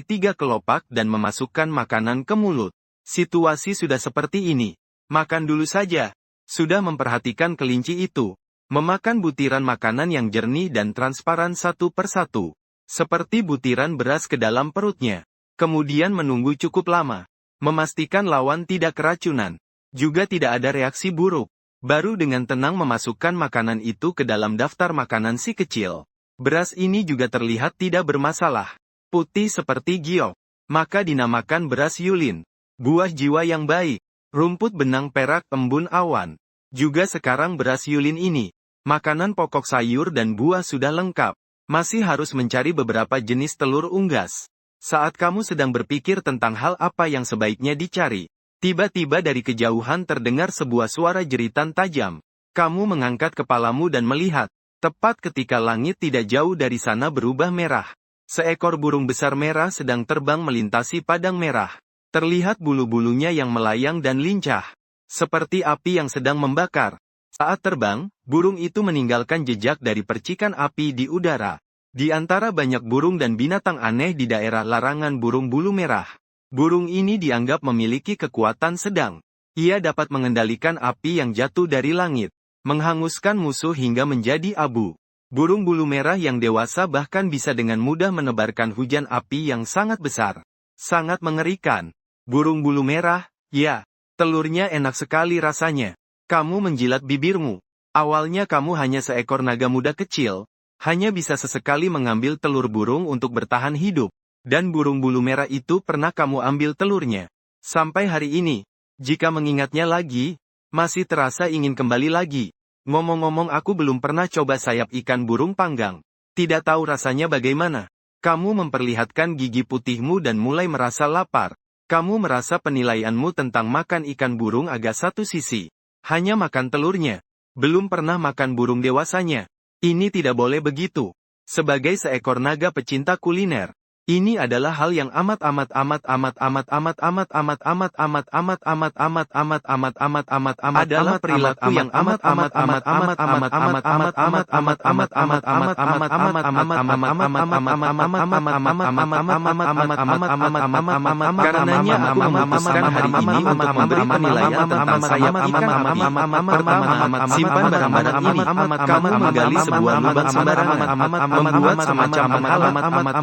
3 kelopak dan memasukkan makanan ke mulut. Situasi sudah seperti ini. Makan dulu saja. Sudah memperhatikan kelinci itu. Memakan butiran makanan yang jernih dan transparan satu persatu. Seperti butiran beras ke dalam perutnya. Kemudian menunggu cukup lama. Memastikan lawan tidak keracunan. Juga tidak ada reaksi buruk. Baru dengan tenang memasukkan makanan itu ke dalam daftar makanan si kecil. Beras ini juga terlihat tidak bermasalah. Putih seperti giok. Maka dinamakan beras Yulin. Buah jiwa yang baik. Rumput benang perak embun awan. Juga sekarang beras Yulin ini. Makanan pokok sayur dan buah sudah lengkap. Masih harus mencari beberapa jenis telur unggas. Saat kamu sedang berpikir tentang hal apa yang sebaiknya dicari, Tiba-tiba dari kejauhan terdengar sebuah suara jeritan tajam. Kamu mengangkat kepalamu dan melihat. Tepat ketika langit tidak jauh dari sana berubah merah. Seekor burung besar merah sedang terbang melintasi padang merah. Terlihat bulu-bulunya yang melayang dan lincah. Seperti api yang sedang membakar. Saat terbang, burung itu meninggalkan jejak dari percikan api di udara. Di antara banyak burung dan binatang aneh di daerah larangan burung bulu merah. Burung ini dianggap memiliki kekuatan sedang. Ia dapat mengendalikan api yang jatuh dari langit, menghanguskan musuh hingga menjadi abu. Burung bulu merah yang dewasa bahkan bisa dengan mudah menebarkan hujan api yang sangat besar. Sangat mengerikan. Burung bulu merah, ya, telurnya enak sekali rasanya. Kamu menjilat bibirmu. Awalnya kamu hanya seekor naga muda kecil, hanya bisa sesekali mengambil telur burung untuk bertahan hidup. Dan burung bulu merah itu pernah kamu ambil telurnya. Sampai hari ini, jika mengingatnya lagi, masih terasa ingin kembali lagi. Ngomong-ngomong aku belum pernah coba sayap ikan burung panggang. Tidak tahu rasanya bagaimana. Kamu memperlihatkan gigi putihmu dan mulai merasa lapar. Kamu merasa penilaianmu tentang makan ikan burung agak satu sisi. Hanya makan telurnya. Belum pernah makan burung dewasanya. Ini tidak boleh begitu. Sebagai seekor naga pecinta kuliner, ini adalah hal yang adalah perilaku yang karenanya aku memutuskan hari ini untuk memberi penilaian tentang sayap ikan api. Pertama, simpan barang-barang ini. Kamu menggali sebuah lubang sembarangan, membuat semacam penghalang,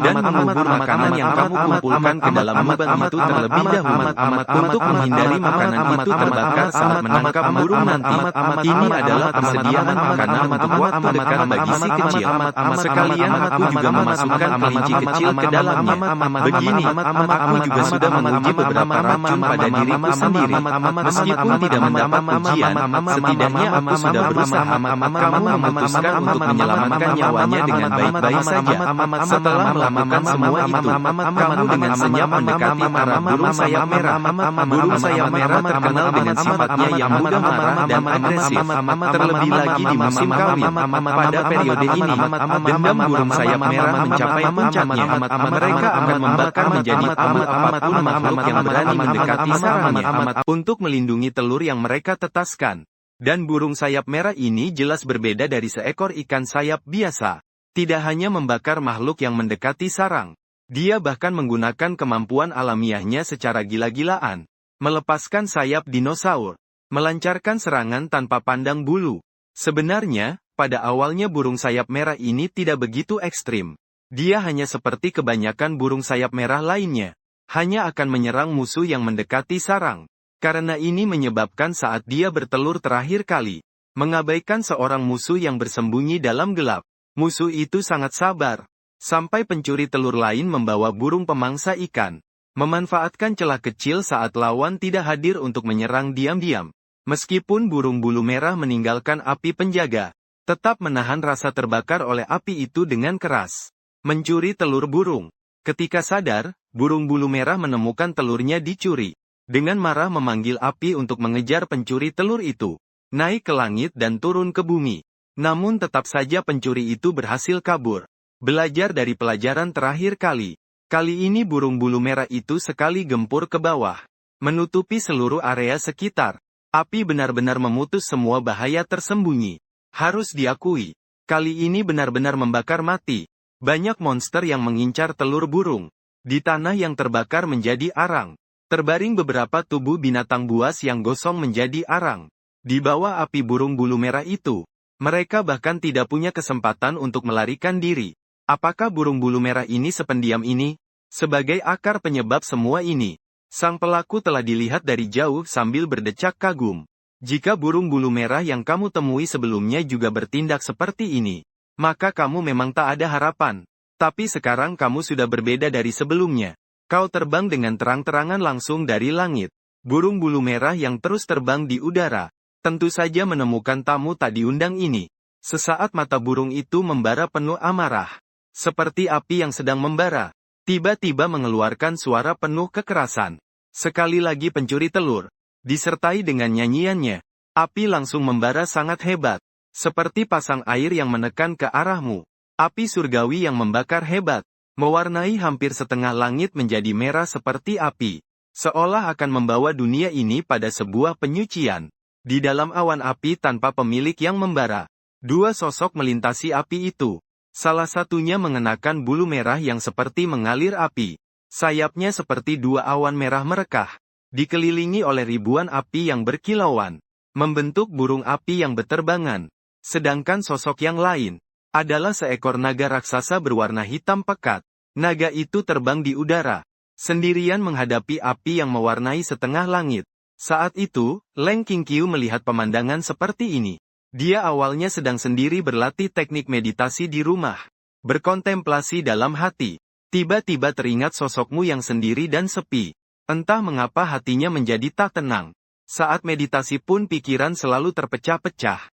dan mengubur makanan yang kamu kumpulkan ke dalam lubang itu terlebih dahulu. Untuk menghindari makanan itu terbakar saat menangkap burung nanti. Ini adalah persediaan makanan untuk waktu dekat bagi si kecil. Sekalian aku juga memasukkan kelinci kecil ke dalamnya. Begini, aku juga sudah menguji beberapa racun pada diriku sendiri. Meskipun tidak mendapat ujian, setidaknya aku sudah berusaha. Kamu memutuskan untuk menyelamatkan nyawanya dengan baik-baik saja. Setelah melakukan semua itu, kamu dengan senyap mendekati arah burung sayap merah. Burung sayap merah terkenal dengan sifatnya yang mudah marah dan agresif. Terlebih lagi di musim kawin. Pada periode ini, dendam burung sayap merah mencapai puncaknya. Mereka akan membakar menjadi abu apapun makhluk yang berani mendekati sarangnya. Untuk melindungi telur yang mereka tetaskan. Dan burung sayap merah ini jelas berbeda dari seekor ikan sayap biasa. Tidak hanya membakar makhluk yang mendekati sarang. Dia bahkan menggunakan kemampuan alamiahnya secara gila-gilaan. Melepaskan sayap dinosaur. Melancarkan serangan tanpa pandang bulu. Sebenarnya, pada awalnya burung sayap merah ini tidak begitu ekstrim. Dia hanya seperti kebanyakan burung sayap merah lainnya. Hanya akan menyerang musuh yang mendekati sarang. Karena ini menyebabkan saat dia bertelur terakhir kali, mengabaikan seorang musuh yang bersembunyi dalam gelap. Musuh itu sangat sabar. Sampai pencuri telur lain membawa burung pemangsa ikan. Memanfaatkan celah kecil saat lawan tidak hadir untuk menyerang diam-diam. Meskipun burung bulu merah meninggalkan api penjaga, tetap menahan rasa terbakar oleh api itu dengan keras. Mencuri telur burung. Ketika sadar, burung bulu merah menemukan telurnya dicuri. Dengan marah memanggil api untuk mengejar pencuri telur itu. Naik ke langit dan turun ke bumi. Namun tetap saja pencuri itu berhasil kabur. Belajar dari pelajaran terakhir kali. Kali ini burung bulu merah itu sekali gempur ke bawah. Menutupi seluruh area sekitar. Api benar-benar memutus semua bahaya tersembunyi. Harus diakui. Kali ini benar-benar membakar mati. Banyak monster yang mengincar telur burung. Di tanah yang terbakar menjadi arang. Terbaring beberapa tubuh binatang buas yang gosong menjadi arang. Di bawah api burung bulu merah itu, mereka bahkan tidak punya kesempatan untuk melarikan diri. Apakah burung bulu merah ini sependiam ini? Sebagai akar penyebab semua ini, sang pelaku telah dilihat dari jauh sambil berdecak kagum. Jika burung bulu merah yang kamu temui sebelumnya juga bertindak seperti ini, maka kamu memang tak ada harapan. Tapi sekarang kamu sudah berbeda dari sebelumnya. Kau terbang dengan terang-terangan langsung dari langit. Burung bulu merah yang terus terbang di udara. Tentu saja menemukan tamu tak diundang ini. Sesaat mata burung itu membara penuh amarah. Seperti api yang sedang membara. Tiba-tiba mengeluarkan suara penuh kekerasan. Sekali lagi pencuri telur. Disertai dengan nyanyiannya. Api langsung membara sangat hebat. Seperti pasang air yang menekan ke arahmu. Api surgawi yang membakar hebat. Mewarnai hampir setengah langit menjadi merah seperti api. Seolah akan membawa dunia ini pada sebuah penyucian. Di dalam awan api tanpa pemilik yang membara. Dua sosok melintasi api itu. Salah satunya mengenakan bulu merah yang seperti mengalir api. Sayapnya seperti dua awan merah merekah. Dikelilingi oleh ribuan api yang berkilauan. Membentuk burung api yang beterbangan. Sedangkan sosok yang lain adalah seekor naga raksasa berwarna hitam pekat. Naga itu terbang di udara. Sendirian menghadapi api yang mewarnai setengah langit. Saat itu, Leng Qingqiu melihat pemandangan seperti ini. Dia awalnya sedang sendiri berlatih teknik meditasi di rumah. Berkontemplasi dalam hati. Tiba-tiba teringat sosokmu yang sendiri dan sepi. Entah mengapa hatinya menjadi tak tenang. Saat meditasi pun pikiran selalu terpecah-pecah.